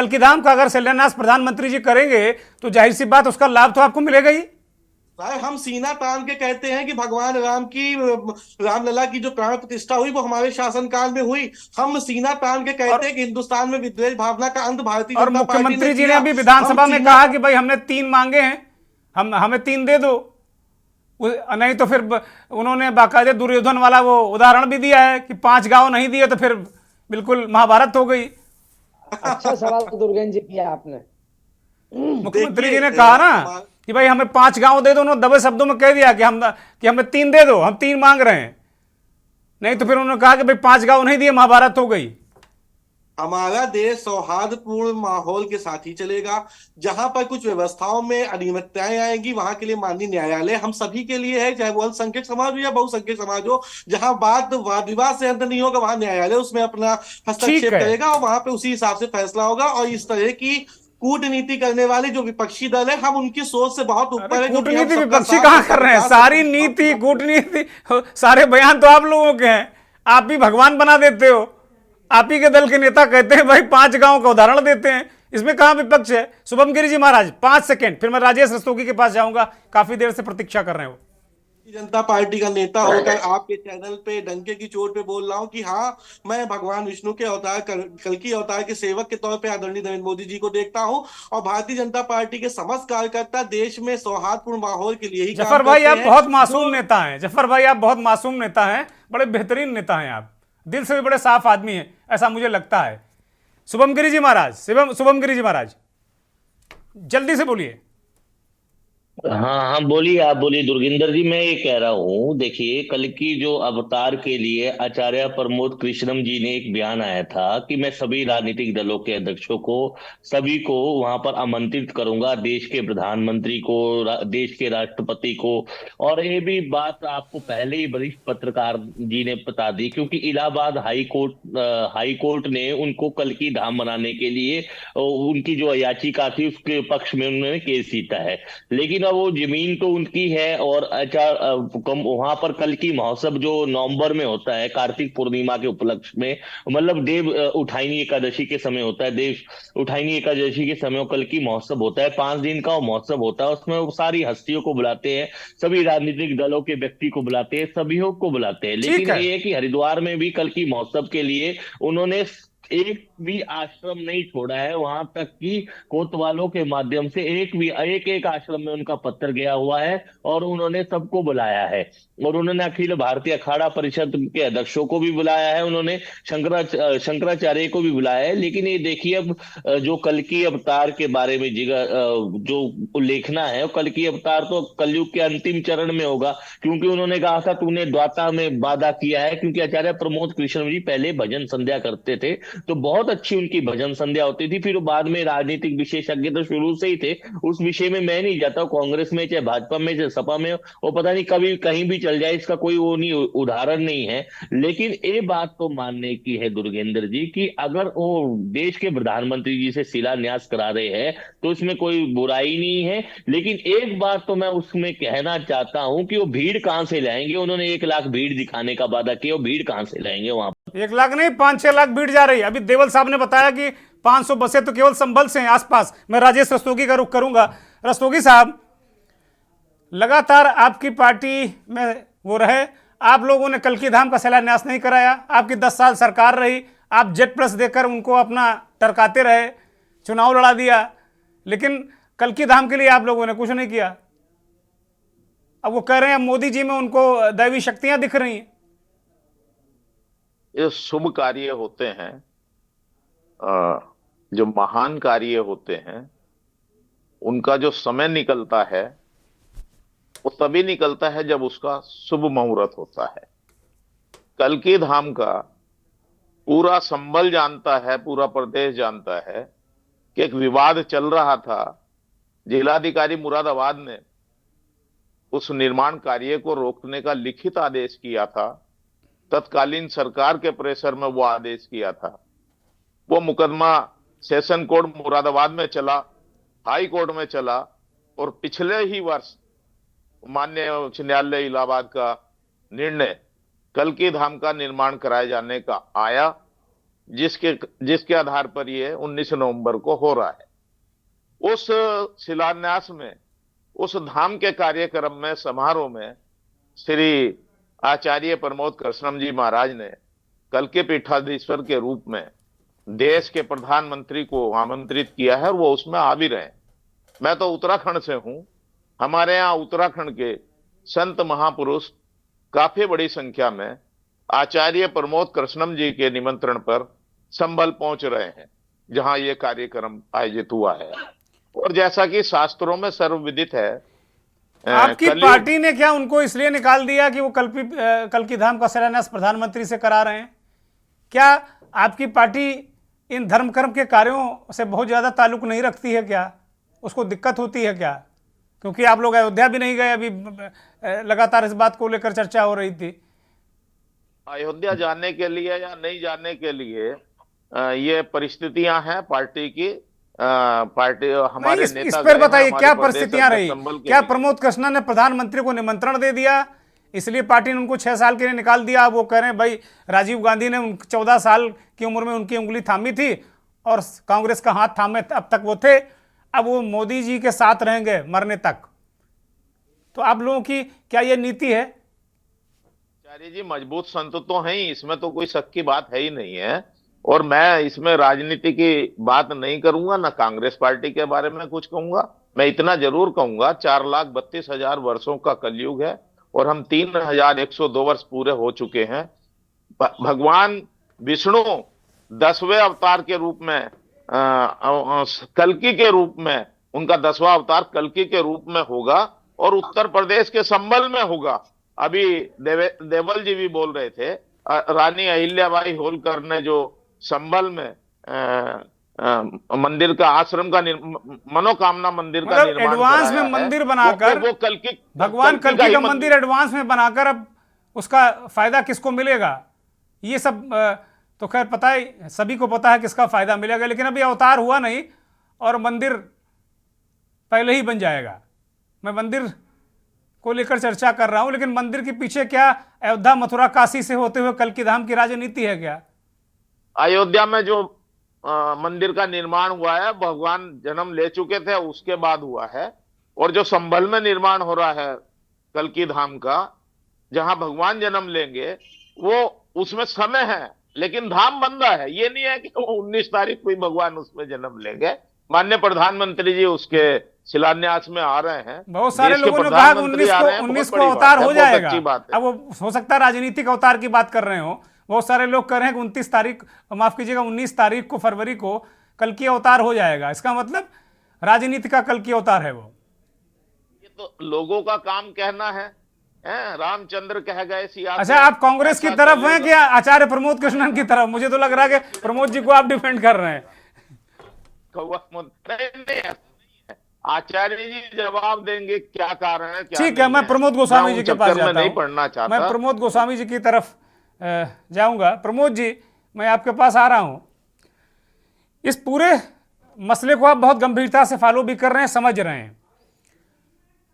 की धाम का अगर शिलान्यास प्रधानमंत्री जी करेंगे तो जाहिर सी बात उसका लाभ तो आपको मिलेगा ही। सर, हम सीना तान के कहते हैं कि भगवान राम की, रामलला की जो प्राण प्रतिष्ठा हुई वो हमारे शासनकाल में हुई। हम सीना तान के कहते हैं कि हिंदुस्तान में विद्वेष भावना का अंत भारतीय और जनता पार्टी मुख्यमंत्री ने जी ने किया। अभी विधानसभा में कहा कि भाई हमने 3 मांगे हैं, हमें 3 दे दो। नहीं तो फिर उन्होंने बाकायदे दुर्योधन वाला वो उदाहरण भी दिया है कि 5 गांव नहीं दिए तो फिर बिल्कुल महाभारत हो गई। अच्छा सवाल दुर्गेन जी किया आपने। मुख्यमंत्री जी ने कहा ना कि भाई हमें 5 गांव दे दो, उन्होंने दबे शब्दों में कह दिया कि हमें 3 दे दो, हम 3 मांग रहे हैं। नहीं तो फिर उन्होंने कहा कि भाई 5 गांव नहीं दिए, महाभारत हो गई। हमारा देश सौहार्दपूर्ण माहौल के साथ ही चलेगा। जहां पर कुछ व्यवस्थाओं में अनियमितताएं आएंगी, वहां के लिए माननीय न्यायालय हम सभी के लिए है, चाहे वो अल्पसंख्यक समाज हो या बहुसंख्यक समाज हो। जहां वाद विवाद से अंत नहीं होगा, वहां न्यायालय उसमें अपना हस्तक्षेप करेगा और वहां पे उसी हिसाब से फैसला होगा। और इस तरह की कूटनीति करने वाले जो विपक्षी दल है, हम उनकी सोच से बहुत ऊपर है। कूटनीति विपक्षी कहां कर रहे हैं? सारी नीति, कूटनीति, सारे बयान तो आप लोगों के हैं। आप भी भगवान बना देते हो। आप ही के दल के नेता कहते हैं भाई 5 गांव का उदाहरण देते हैं, इसमें कहां विपक्ष है? शुभम गिरी जी महाराज 5 सेकंड, फिर मैं राजेश रस्तोगी के पास जाऊंगा, काफी देर से प्रतीक्षा कर रहे हो। जनता पार्टी का नेता होकर आपके चैनल पे डंके की चोट पे बोल रहा हूं कि हाँ, मैं भगवान विष्णु के अवतार, कल की अवतार के सेवक के तौर पे आदरणीय नरेंद्र मोदी जी को देखता हूं। और भारतीय जनता पार्टी के समस्त कार्यकर्ता देश में सौहार्दपूर्ण माहौल के लिए ही जफर भाई आप बहुत मासूम नेता हैं। जफर भाई आप बहुत मासूम नेता हैं, बड़े बेहतरीन नेता हैं। आप दिल से भी बड़े साफ आदमी हैं, ऐसा मुझे लगता है। शुभम गिरी जी महाराज जल्दी से बोलिए। हाँ, बोलिए, आप बोलिए दुर्गेंद्र जी। मैं ये कह रहा हूँ, देखिए, कल की जो अवतार के लिए आचार्य प्रमोद कृष्णम जी ने एक बयान आया था कि मैं सभी राजनीतिक दलों के अध्यक्षों को, सभी को वहां पर आमंत्रित करूंगा, देश के प्रधानमंत्री को, देश के राष्ट्रपति को। और ये भी बात आपको पहले ही वरिष्ठ पत्रकार जी ने बता दी, क्योंकि इलाहाबाद हाई कोर्ट ने उनको कल की धाम मनाने के लिए उनकी जो याचिका थी उसके पक्ष में उन्होंने केस जीता है। लेकिन लेकिन अब वो जमीन तो उनकी है। और कम वहां पर कल की महोत्सव जो नवंबर में होता है कार्तिक पूर्णिमा के उपलक्ष्य में, मतलब देव उठाइनी एकादशी के समय होता है, देव उठाइनी एकादशी के समय कल की महोत्सव होता है। 5 दिन का वो महोत्सव होता है, उसमें वो सारी हस्तियों को बुलाते हैं, सभी राजनीतिक दलों के व्यक्ति को बुलाते हैं, सभी को बुलाते हैं। ठीक लेकिन है। ये है कि हरिद्वार में भी कल की महोत्सव के लिए उन्होंने एक भी आश्रम नहीं छोड़ा है, वहां तक कि कोतवालों के माध्यम से एक आश्रम में उनका पत्र गया हुआ है और उन्होंने सबको बुलाया है। और उन्होंने अखिल भारतीय अखाड़ा परिषद के अध्यक्षों को भी बुलाया है, उन्होंने शंकराचार्य को भी बुलाया है। लेकिन ये देखिए अब जो कल्कि अवतार के बारे में जो उल्लेखना है, कल्कि अवतार तो कलयुग के अंतिम चरण में होगा, क्योंकि उन्होंने कहा था तूने द्वाता में वादा किया है। क्योंकि आचार्य प्रमोद कृष्ण जी पहले भजन संध्या करते थे, तो बहुत अच्छी उनकी भजन संध्या होती थी। फिर बाद में राजनीतिक विशेषज्ञ तो शुरू से ही थे, उस विषय में मैं नहीं जाता, कांग्रेस में चाहे भाजपा में चाहे सपा में, वो पता नहीं कभी कहीं भी चल जाए, इसका कोई वो नहीं उदाहरण नहीं है। लेकिन ये बात तो मानने की है दुर्गेंद्र जी कि अगर वो देश के प्रधानमंत्री जी से शिलान्यास करा रहे हैं तो इसमें कोई बुराई नहीं है। लेकिन एक बात तो मैं उसमें कहना चाहता हूं कि वो भीड़ कहां से लाएंगे? उन्होंने 1 लाख भीड़ दिखाने का वादा किया, वो भीड़ कहां से लाएंगे वहां? 1 लाख नहीं, 5-6 लाख भीड़ जा रही है। अभी देवल साहब ने बताया कि 500 बसें तो केवल संभल से हैं आसपास। मैं राजेश रस्तोगी का रुख करूंगा। रस्तोगी साहब, लगातार आपकी पार्टी में वो रहे, आप लोगों ने कल्कि धाम का शिलान्यास नहीं कराया, आपकी 10 साल सरकार रही, आप जेट प्लस देकर उनको अपना टरकाते रहे, चुनाव लड़ा दिया, लेकिन कल्कि धाम के लिए आप लोगों ने कुछ नहीं किया। अब वो कह रहे हैं मोदी जी में उनको दैवी शक्तियां दिख रही हैं। ये शुभ कार्य होते हैं, जो महान कार्य होते हैं, उनका जो समय निकलता है वो तभी निकलता है जब उसका शुभ मुहूर्त होता है। कल्कि धाम का पूरा संभल जानता है, पूरा प्रदेश जानता है कि एक विवाद चल रहा था। जिलाधिकारी मुरादाबाद ने उस निर्माण कार्य को रोकने का लिखित आदेश किया था, तत्कालीन सरकार के प्रेशर में वो आदेश किया था। वो मुकदमा सेशन कोर्ट मुरादाबाद में चला, हाई कोर्ट में चला, और पिछले ही वर्ष माननीय उच्च न्यायालय इलाहाबाद का निर्णय कल्कि धाम का निर्माण कराए जाने का आया, जिसके आधार पर ये 19 नवंबर को हो रहा है। उस शिलान्यास में, उस धाम के कार्यक्रम में, समारोह में श्री आचार्य प्रमोद कृष्णम जी महाराज ने कल्कि पीठाधीश्वर के रूप में देश के प्रधानमंत्री को आमंत्रित किया है और वो उसमें आ भी रहे। मैं तो उत्तराखंड से हूं, हमारे यहाँ उत्तराखंड के संत महापुरुष काफी बड़ी संख्या में आचार्य प्रमोद कृष्णम जी के निमंत्रण पर संभल पहुंच रहे हैं, जहां ये कार्यक्रम आयोजित हुआ है। और जैसा कि शास्त्रों में सर्वविदित है, आपकी पार्टी ने क्या उनको इसलिए निकाल दिया कि वो कल्कि धाम का शिलान्यास प्रधानमंत्री से करा रहे हैं? क्या आपकी पार्टी इन धर्म कर्म के कार्यों से बहुत ज्यादा ताल्लुक नहीं रखती है क्या? उसको दिक्कत होती है क्या? क्योंकि आप लोग अयोध्या भी नहीं गए, अभी लगातार इस बात को लेकर चर्चा हो रही थी। अयोध्या जाने के लिए या नहीं जाने के लिए ये परिस्थितियां हैं पार्टी की। पार्टी हमारे नेता इस पर बताइए क्या परिस्थितियां रही? क्या प्रमोद कृष्णा ने प्रधानमंत्री को निमंत्रण दे दिया इसलिए पार्टी ने उनको 6 साल के लिए निकाल दिया? वो कह रहे हैं भाई राजीव गांधी ने 14 साल की उम्र में उनकी उंगली थामी थी और कांग्रेस का हाथ थामे अब तक वो थे, अब वो मोदी जी के साथ रहेंगे मरने तक। तो आप लोगों की क्या ये नीति है? आचार्य जी मजबूत संत तो हैं ही, इसमें तो कोई शक की बात है ही नहीं है। और मैं इसमें राजनीति की बात नहीं करूंगा, ना कांग्रेस पार्टी के बारे में कुछ कहूंगा। मैं इतना जरूर कहूंगा 4,32,000 वर्षों का कलयुग है और हम 3,102 वर्ष पूरे हो चुके हैं। भगवान विष्णु 10वें अवतार के रूप में, कल्कि के रूप में, उनका 10वां अवतार कल्कि के रूप में होगा और उत्तर प्रदेश के संभल में होगा। अभी देवल जी भी बोल रहे थे, रानी अहिल्याबाई होलकर ने जो संभल में मंदिर का, आश्रम का, मनोकामना मंदिर का निर्माण एडवांस में मंदिर बनाकर, वो कल्कि, भगवान कल्कि का मंदिर एडवांस में बनाकर अब उसका फायदा किसको मिलेगा? ये सब तो खैर पता है, सभी को पता है किसका फायदा मिलेगा, लेकिन अभी अवतार हुआ नहीं और मंदिर पहले ही बन जाएगा। मैं मंदिर को लेकर चर्चा कर रहा हूं, लेकिन मंदिर के पीछे क्या अयोध्या, मथुरा, काशी से होते हुए कल्कि धाम की राजनीति है क्या? अयोध्या में जो मंदिर का निर्माण हुआ है, भगवान जन्म ले चुके थे उसके बाद हुआ है। और जो संभल में निर्माण हो रहा है कल्कि धाम का, जहां भगवान जन्म लेंगे, वो उसमें समय है लेकिन धाम बंदा है। ये नहीं है कि वो 19 तारीख को ही भगवान उसमें जन्म लेंगे। माननीय प्रधानमंत्री जी उसके शिलान्यास में आ रहे हैं। बहुत सारे देश के लोगों ने कहा कि प्रधानमंत्री आ रहे हैं, 19 बहुत को बड़ी अवतार बात है, हो बहुत जाएगा। अच्छी बात है। अब वो हो सकता है राजनीतिक अवतार की बात कर रहे हो। बहुत सारे लोग कह रहे हैं कि 29 तारीख, माफ कीजिएगा 19 तारीख को, फरवरी को कल्कि अवतार हो जाएगा। इसका मतलब राजनीति का कल्कि अवतार है वो। ये तो लोगों का काम कहना है, रामचंद्र कह गए सिया। अच्छा, आप कांग्रेस की तरफ हैं कि आचार्य प्रमोद कृष्णन की तरफ? मुझे तो लग रहा है कि प्रमोद जी को आप डिफेंड कर रहे हैं। नहीं, आचार्य जी जवाब देंगे क्या कारण है, क्या ठीक है, मैं प्रमोद गोस्वामी जी के पास जाता नहीं हूं। पढ़ना चाहता। मैं प्रमोद गोस्वामी जी की तरफ जाऊंगा। प्रमोद जी, मैं आपके पास आ रहा हूं। इस पूरे मसले को आप बहुत गंभीरता से फॉलो भी कर रहे हैं, समझ रहे हैं।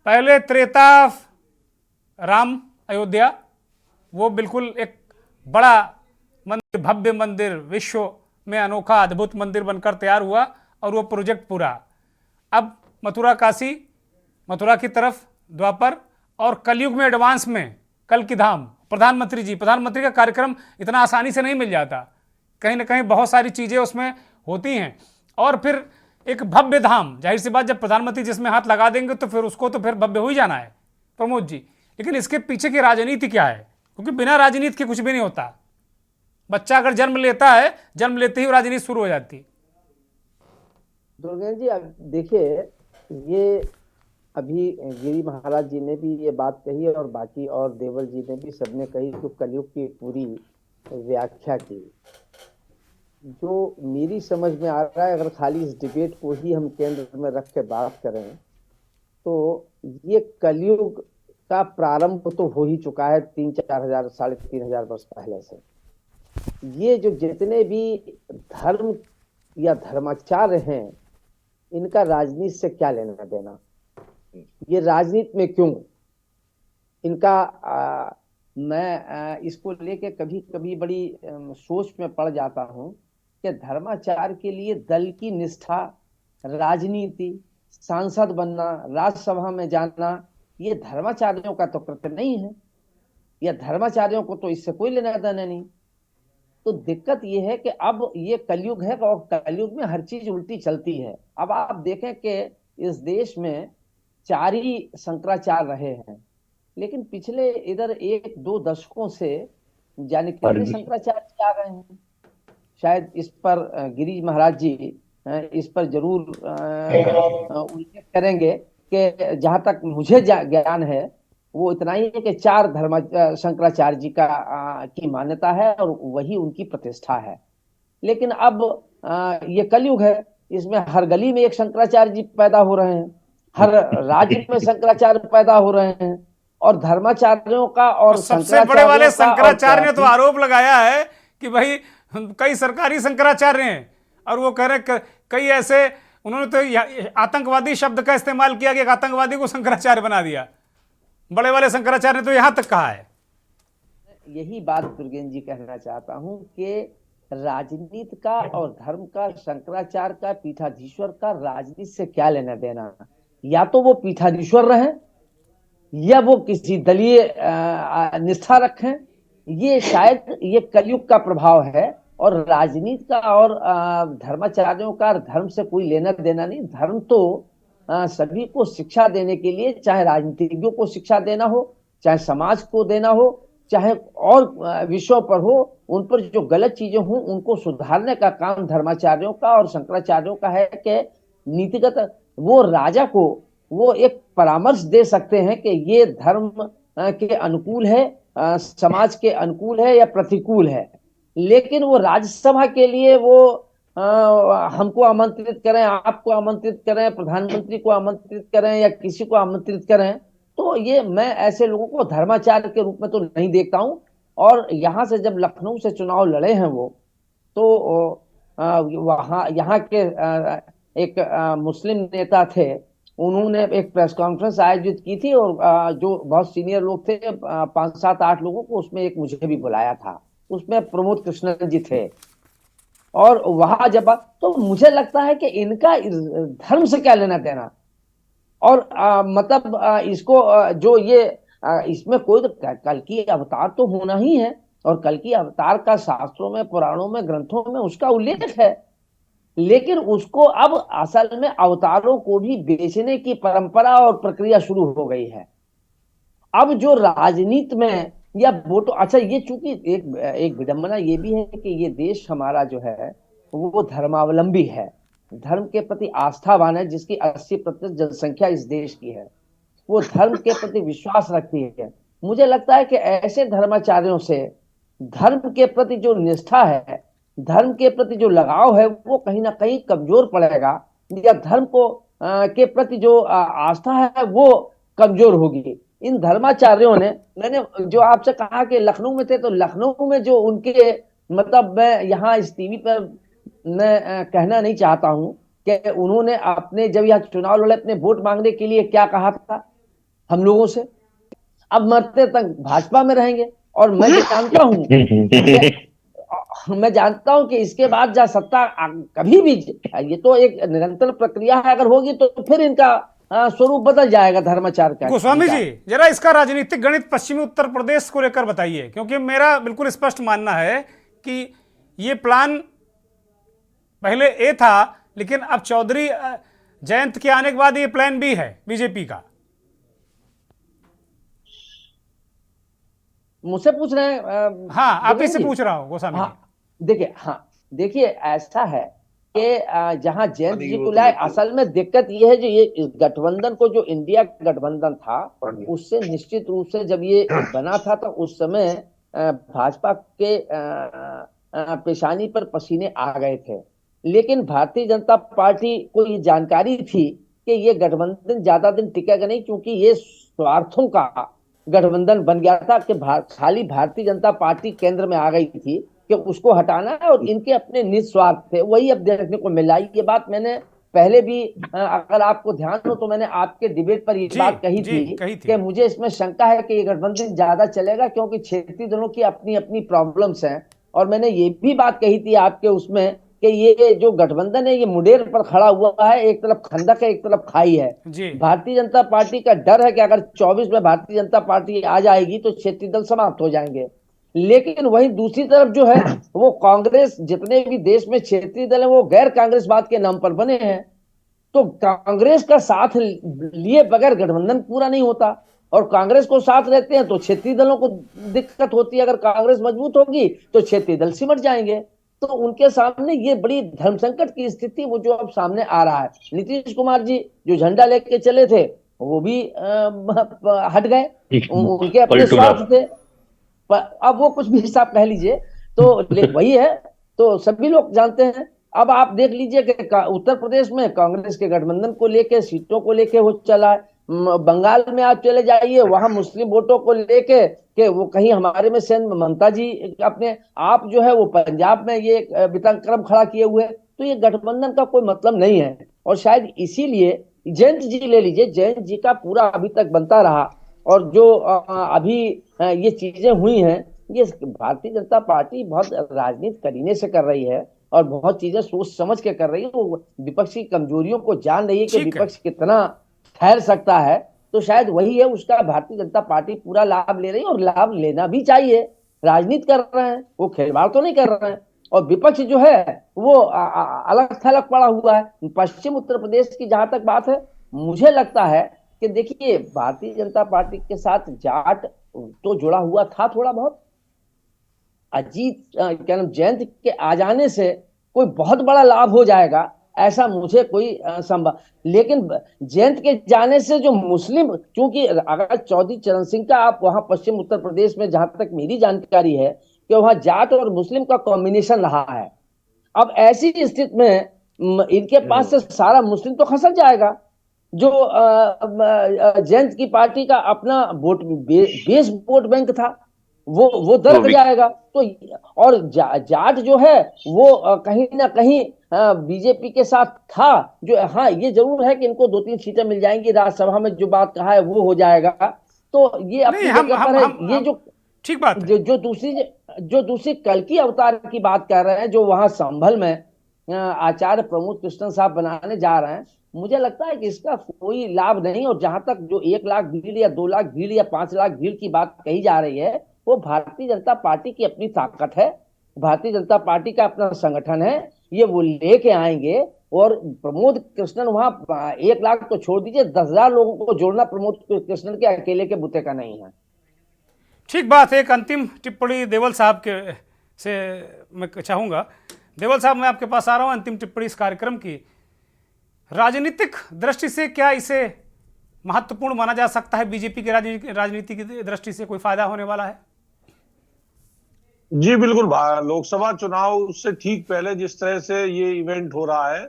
पहले त्रेता राम अयोध्या, वो बिल्कुल एक बड़ा मंदिर, भव्य मंदिर, विश्व में अनोखा अद्भुत मंदिर बनकर तैयार हुआ और वो प्रोजेक्ट पूरा। अब मथुरा काशी, मथुरा की तरफ द्वापर, और कलयुग में एडवांस में कल्कि धाम। प्रधानमंत्री का कार्यक्रम इतना आसानी से नहीं मिल जाता, कहीं ना कहीं बहुत सारी चीज़ें उसमें होती हैं। और फिर एक भव्य धाम, जाहिर सी बात, जब प्रधानमंत्री जिसमें हाथ लगा देंगे तो फिर उसको तो फिर भव्य हो ही जाना है प्रमोद जी। लेकिन इसके पीछे की राजनीति क्या है? क्योंकि बिना राजनीति के कुछ भी नहीं होता। बच्चा अगर जन्म लेता है, जन्म लेते ही राजनीति शुरू हो जाती है। दुर्गेश जी, अब देखिए, ये अभी गिरी महाराज जी ने भी ये बात कही और बाकी और देवर जी ने भी, सबने कही, तो कलयुग की पूरी व्याख्या की। जो मेरी समझ में आ रहा है, अगर खाली इस डिबेट को ही हम केंद्र में रख के बात करें, तो ये कलयुग का प्रारंभ तो हो ही चुका है 3-4 हजार, 3,500 वर्ष पहले से। ये जो जितने भी धर्म या धर्माचार्य हैं, इनका राजनीति से क्या लेना देना? ये राजनीति में क्यों इनका मैं इसको लेके कभी कभी बड़ी सोच में पड़ जाता हूं कि धर्माचार के लिए दल की निष्ठा, राजनीति, सांसद बनना, राज्यसभा में जाना, ये धर्माचार्यों का तो कृत्य नहीं है, या धर्माचार्यों को तो इससे कोई लेना देना नहीं। तो दिक्कत ये है कि अब ये कलयुग है और कलयुग में हर चीज उल्टी चलती है। अब आप देखें कि इस देश में 4 ही शंकराचार्य रहे हैं, लेकिन पिछले इधर 1-2 दशकों से जाने कितने शंकराचार्य आ गए हैं। शायद इस पर गिरीश महाराज जी इस पर जरूर उल्लेख करेंगे कि जहां तक मुझे ज्ञान है वो इतना ही है कि 4 शंकराचार्य जी की मान्यता है और वही उनकी प्रतिष्ठा है। लेकिन अब ये कलयुग है, इसमें हर गली में एक शंकराचार्य जी पैदा हो रहे हैं, हर राज्य में शंकराचार्य पैदा हो रहे हैं, और धर्माचार्यों का और सबसे बड़े वाले शंकराचार्य ने तो आरोप लगाया है कि भाई कई सरकारी शंकराचार्य हैं, और वो कह रहे कई ऐसे, उन्होंने तो आतंकवादी शब्द का इस्तेमाल किया कि एक आतंकवादी को शंकराचार्य बना दिया। बड़े वाले शंकराचार्य ने तो यहां तक कहा है। यही बात दुर्गेन जी कहना चाहता हूं कि राजनीति का और धर्म का, शंकराचार्य का, पीठाधीश्वर का राजनीति से क्या लेना देना? या तो वो पीठाधीश्वर रहे या वो किसी दलीय निष्ठा रखें। ये शायद ये कलयुग का प्रभाव है, और राजनीति का और धर्माचार्यों का धर्म से कोई लेना देना नहीं। धर्म तो सभी को शिक्षा देने के लिए, चाहे राजनीतिज्ञों को शिक्षा देना हो, चाहे समाज को देना हो, चाहे और विषयों पर हो, उन पर जो गलत चीजें हों उनको सुधारने का काम धर्माचार्यों का और शंकराचार्यों का है। कि नीतिगत वो राजा को वो एक परामर्श दे सकते हैं कि ये धर्म के अनुकूल है, समाज के अनुकूल है या प्रतिकूल है। लेकिन वो राज्यसभा के लिए वो हमको आमंत्रित करें, आपको आमंत्रित करें, प्रधानमंत्री को आमंत्रित करें या किसी को आमंत्रित करें, तो ये मैं ऐसे लोगों को धर्माचार्य के रूप में तो नहीं देखता हूं। और यहाँ से जब लखनऊ से चुनाव लड़े हैं वो, तो वहाँ यहाँ के एक मुस्लिम नेता थे, उन्होंने एक प्रेस कॉन्फ्रेंस आयोजित की थी और जो बहुत सीनियर लोग थे, 5 7 8 लोगों को, उसमें एक मुझे भी बुलाया था। उसमें प्रमोद कृष्णन जी थे। और वहां जब तो मुझे लगता है कि इनका इस धर्म से क्या लेना देना। और मतलब इसको जो ये इसमें कोई तो कल की अवतार तो होना ही है, और कल की अवतार का शास्त्रों में, पुराणों में, ग्रंथों में उसका उल्लेख है। लेकिन उसको अब असल में अवतारों को भी बेचने की परंपरा और प्रक्रिया शुरू हो गई है। अब जो राजनीति में या वोटो, अच्छा ये चूंकि एक विडंबना ये भी है कि ये देश हमारा जो है वो धर्मावलंबी है, धर्म के प्रति आस्थावान है, जिसकी 80% जनसंख्या इस देश की है, वो धर्म के प्रति विश्वास रखती है। मुझे लगता है कि ऐसे धर्माचार्यों से धर्म के प्रति जो निष्ठा है, धर्म के प्रति जो लगाव है, वो कहीं ना कहीं कमजोर पड़ेगा, या धर्म को के प्रति जो आस्था है वो कमजोर होगी। इन धर्माचार्यों ने, मैंने जो आपसे कहा कि लखनऊ में थे, तो लखनऊ में जो उनके, मतलब मैं यहाँ इस टीवी पर मैं कहना नहीं चाहता हूं कि उन्होंने अपने जब यह चुनाव लड़े अपने वोट मांगने के लिए क्या कहा था हम लोगों से, अब मरते तक भाजपा में रहेंगे। और मैं जानता हूं कि इसके बाद जब सत्ता कभी भी, ये तो एक निरंतर प्रक्रिया है, अगर होगी तो फिर इनका स्वरूप बदल जाएगा धर्माचार का। गोस्वामी जी, जरा इसका राजनीतिक गणित पश्चिमी उत्तर प्रदेश को लेकर बताइए, क्योंकि मेरा बिल्कुल स्पष्ट मानना है कि ये प्लान पहले ए था, लेकिन अब चौधरी जयंत के आने के बाद ये प्लान बी है बीजेपी का। मुझसे पूछ रहे हैं? हाँ, आप ही से पूछ रहा हूं गोस्वामी जी। देखिए ऐसा है कि जहां जयंत जी को लाए, असल में दिक्कत ये है, जो ये गठबंधन को, जो इंडिया गठबंधन था, उससे निश्चित रूप से जब ये बना था तो उस समय भाजपा के पेशानी पर पसीने आ गए थे। लेकिन भारतीय जनता पार्टी को ये जानकारी थी कि ये गठबंधन ज्यादा दिन टिकेगा नहीं, क्योंकि ये स्वार्थों का गठबंधन बन गया था कि खाली भारतीय जनता पार्टी केंद्र में आ गई थी कि उसको हटाना है, और इनके अपने निस्वार्थ थे, वही अब देखने को मिला। ये बात मैंने पहले भी, अगर आपको ध्यान हो तो मैंने आपके डिबेट पर ये बात कही थी कि मुझे इसमें शंका है कि ये गठबंधन ज्यादा चलेगा, क्योंकि क्षेत्रीय दलों की अपनी अपनी प्रॉब्लम्स हैं। और मैंने ये भी बात कही थी आपके उसमें कि ये जो गठबंधन है ये मुडेर पर खड़ा हुआ है, एक तरफ खंदक है, एक तरफ खाई है। भारतीय जनता पार्टी का डर है कि अगर 24 में भारतीय जनता पार्टी आ जाएगी तो क्षेत्रीय दल समाप्त हो जाएंगे। लेकिन वहीं दूसरी तरफ जो है वो कांग्रेस, जितने भी देश में क्षेत्रीय दल है वो गैर कांग्रेसवाद के नाम पर बने हैं। तो कांग्रेस का साथ लिए बगैर गठबंधन पूरा नहीं होता, और कांग्रेस को साथ रहते हैं तो क्षेत्रीय दलों को दिक्कत होती है। अगर कांग्रेस मजबूत होगी तो क्षेत्रीय दल सिमट जाएंगे। तो उनके सामने ये बड़ी धर्म संकट की स्थिति वो जो अब सामने आ रहा है। नीतीश कुमार जी जो झंडा लेके चले थे वो भी हट गए, उनके अपने स्वार्थ थे। अब वो कुछ भी हिसाब कह लीजिए तो वही है, तो सभी लोग जानते हैं। अब आप देख लीजिए कि उत्तर प्रदेश में कांग्रेस के गठबंधन को लेके, सीटों को लेके वो चला है। बंगाल में आप चले जाइए, वहां मुस्लिम वोटों को लेके कि वो कहीं हमारे में सेन ममता जी अपने आप जो है वो पंजाब में ये वितंक्रम खड़ा किए हुए। तो ये गठबंधन का कोई मतलब नहीं है, और शायद इसीलिए जयंत जी ले लीजिए, जयंत जी का पूरा अभी तक बनता रहा, और जो अभी ये चीजें हुई हैं, ये भारतीय जनता पार्टी बहुत राजनीति करीने से कर रही है, और बहुत चीजें सोच समझ के कर रही है। वो विपक्ष की कमजोरियों को जान रही है कि विपक्ष कितना ठहर सकता है। तो शायद वही है, उसका भारतीय जनता पार्टी पूरा लाभ ले रही है, और लाभ लेना भी चाहिए। राजनीति कर रहे हैं, वो खिलवाड़ तो नहीं कर रहे हैं। और विपक्ष जो है वो अलग थलग पड़ा हुआ है। पश्चिम उत्तर प्रदेश की जहां तक बात है, मुझे लगता है कि देखिए भारतीय जनता पार्टी के साथ जाट तो जुड़ा हुआ था थोड़ा बहुत। अजीत क्या नाम, जयंत के आ जाने से कोई बहुत बड़ा लाभ हो जाएगा ऐसा मुझे कोई संभव, लेकिन जयंत के जाने से जो मुस्लिम, क्योंकि अगर चौधरी चरण सिंह का आप वहां पश्चिम उत्तर प्रदेश में, जहां तक मेरी जानकारी है कि वहां जाट और मुस्लिम का कॉम्बिनेशन रहा है। अब ऐसी स्थिति में इनके पास से सारा मुस्लिम तो खसक जाएगा। जो जयंत की पार्टी का अपना वोट बेस वोट बैंक था वो दरक जाएगा। तो और जाट जो है वो कहीं ना कहीं बीजेपी के साथ था, जो हाँ ये जरूर है कि इनको 2-3 सीटें मिल जाएंगी राज्यसभा में, जो बात कहा है वो हो जाएगा। तो ये अपनी जगह पर है। ये जो ठीक बात है। जो दूसरी कल की अवतार की बात कर रहे हैं, जो वहां संभल में आचार्य प्रमोद कृष्णन साहब बनाने जा रहे हैं, मुझे लगता है कि इसका कोई लाभ नहीं। और जहां तक जो 1 लाख भीड़ या 2 लाख भीड़ या 5 लाख भीड़ की बात कही जा रही है, वो भारतीय जनता पार्टी की अपनी ताकत है, भारतीय जनता पार्टी का अपना संगठन है, ये वो लेके आएंगे। और प्रमोद कृष्णन वहां 1 लाख तो छोड़ दीजिए, 10,000 लोगों को जोड़ना प्रमोद कृष्णन के अकेले के बुते का नहीं है। ठीक बात है। एक अंतिम टिप्पणी देवल साहब के से मैं चाहूँगा। देवल साहब, मैं आपके पास आ रहा हूँ अंतिम टिप्पणी इस कार्यक्रम की। राजनीतिक दृष्टि से क्या इसे महत्वपूर्ण माना जा सकता है? बीजेपी की राजनीति की दृष्टि से कोई फायदा होने वाला है? जी बिल्कुल। लोकसभा चुनाव से ठीक पहले जिस तरह से ये इवेंट हो रहा है,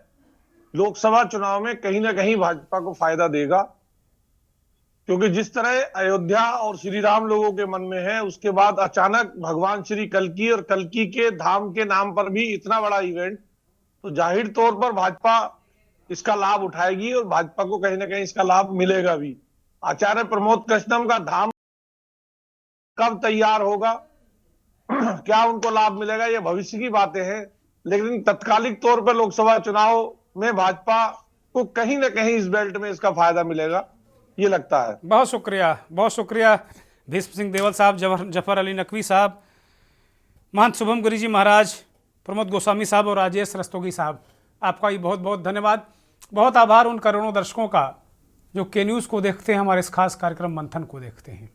लोकसभा चुनाव में कहीं ना कहीं भाजपा को फायदा देगा, क्योंकि जिस तरह अयोध्या और श्री राम लोगों के मन में है, उसके बाद अचानक भगवान श्री कल्कि और कल्कि के धाम के नाम पर भी इतना बड़ा इवेंट, तो जाहिर तौर पर भाजपा इसका लाभ उठाएगी और भाजपा को कहीं ना कहीं इसका लाभ मिलेगा भी। आचार्य प्रमोद कृष्णन का धाम कब तैयार होगा, क्या उनको लाभ मिलेगा, ये भविष्य की बातें हैं। लेकिन तत्कालिक तौर पर लोकसभा चुनाव में भाजपा को कहीं ना कहीं इस बेल्ट में इसका फायदा मिलेगा, ये लगता है। बहुत शुक्रिया, बहुत शुक्रिया भीष्म सिंह देवल साहब, जफर अली नकवी साहब, महंत शुभम गिरी जी महाराज, प्रमोद गोस्वामी साहब और राजेश रस्तोगी साहब, आपका ही बहुत बहुत धन्यवाद। बहुत आभार उन करोड़ों दर्शकों का जो के न्यूज़ को देखते हैं, हमारे इस खास कार्यक्रम मंथन को देखते हैं।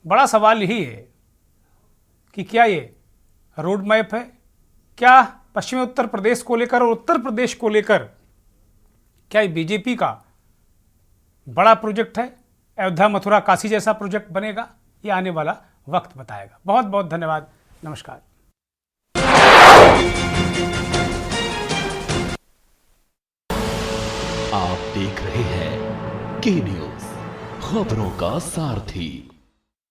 बड़ा सवाल यही है कि क्या ये रोड मैप है, क्या पश्चिमी उत्तर प्रदेश को लेकर और उत्तर प्रदेश को लेकर क्या ये बीजेपी का बड़ा प्रोजेक्ट है, अयोध्या मथुरा काशी जैसा प्रोजेक्ट बनेगा? ये आने वाला वक्त बताएगा। बहुत बहुत धन्यवाद, नमस्कार। आप देख रहे हैं के न्यूज़, खबरों का सारथी।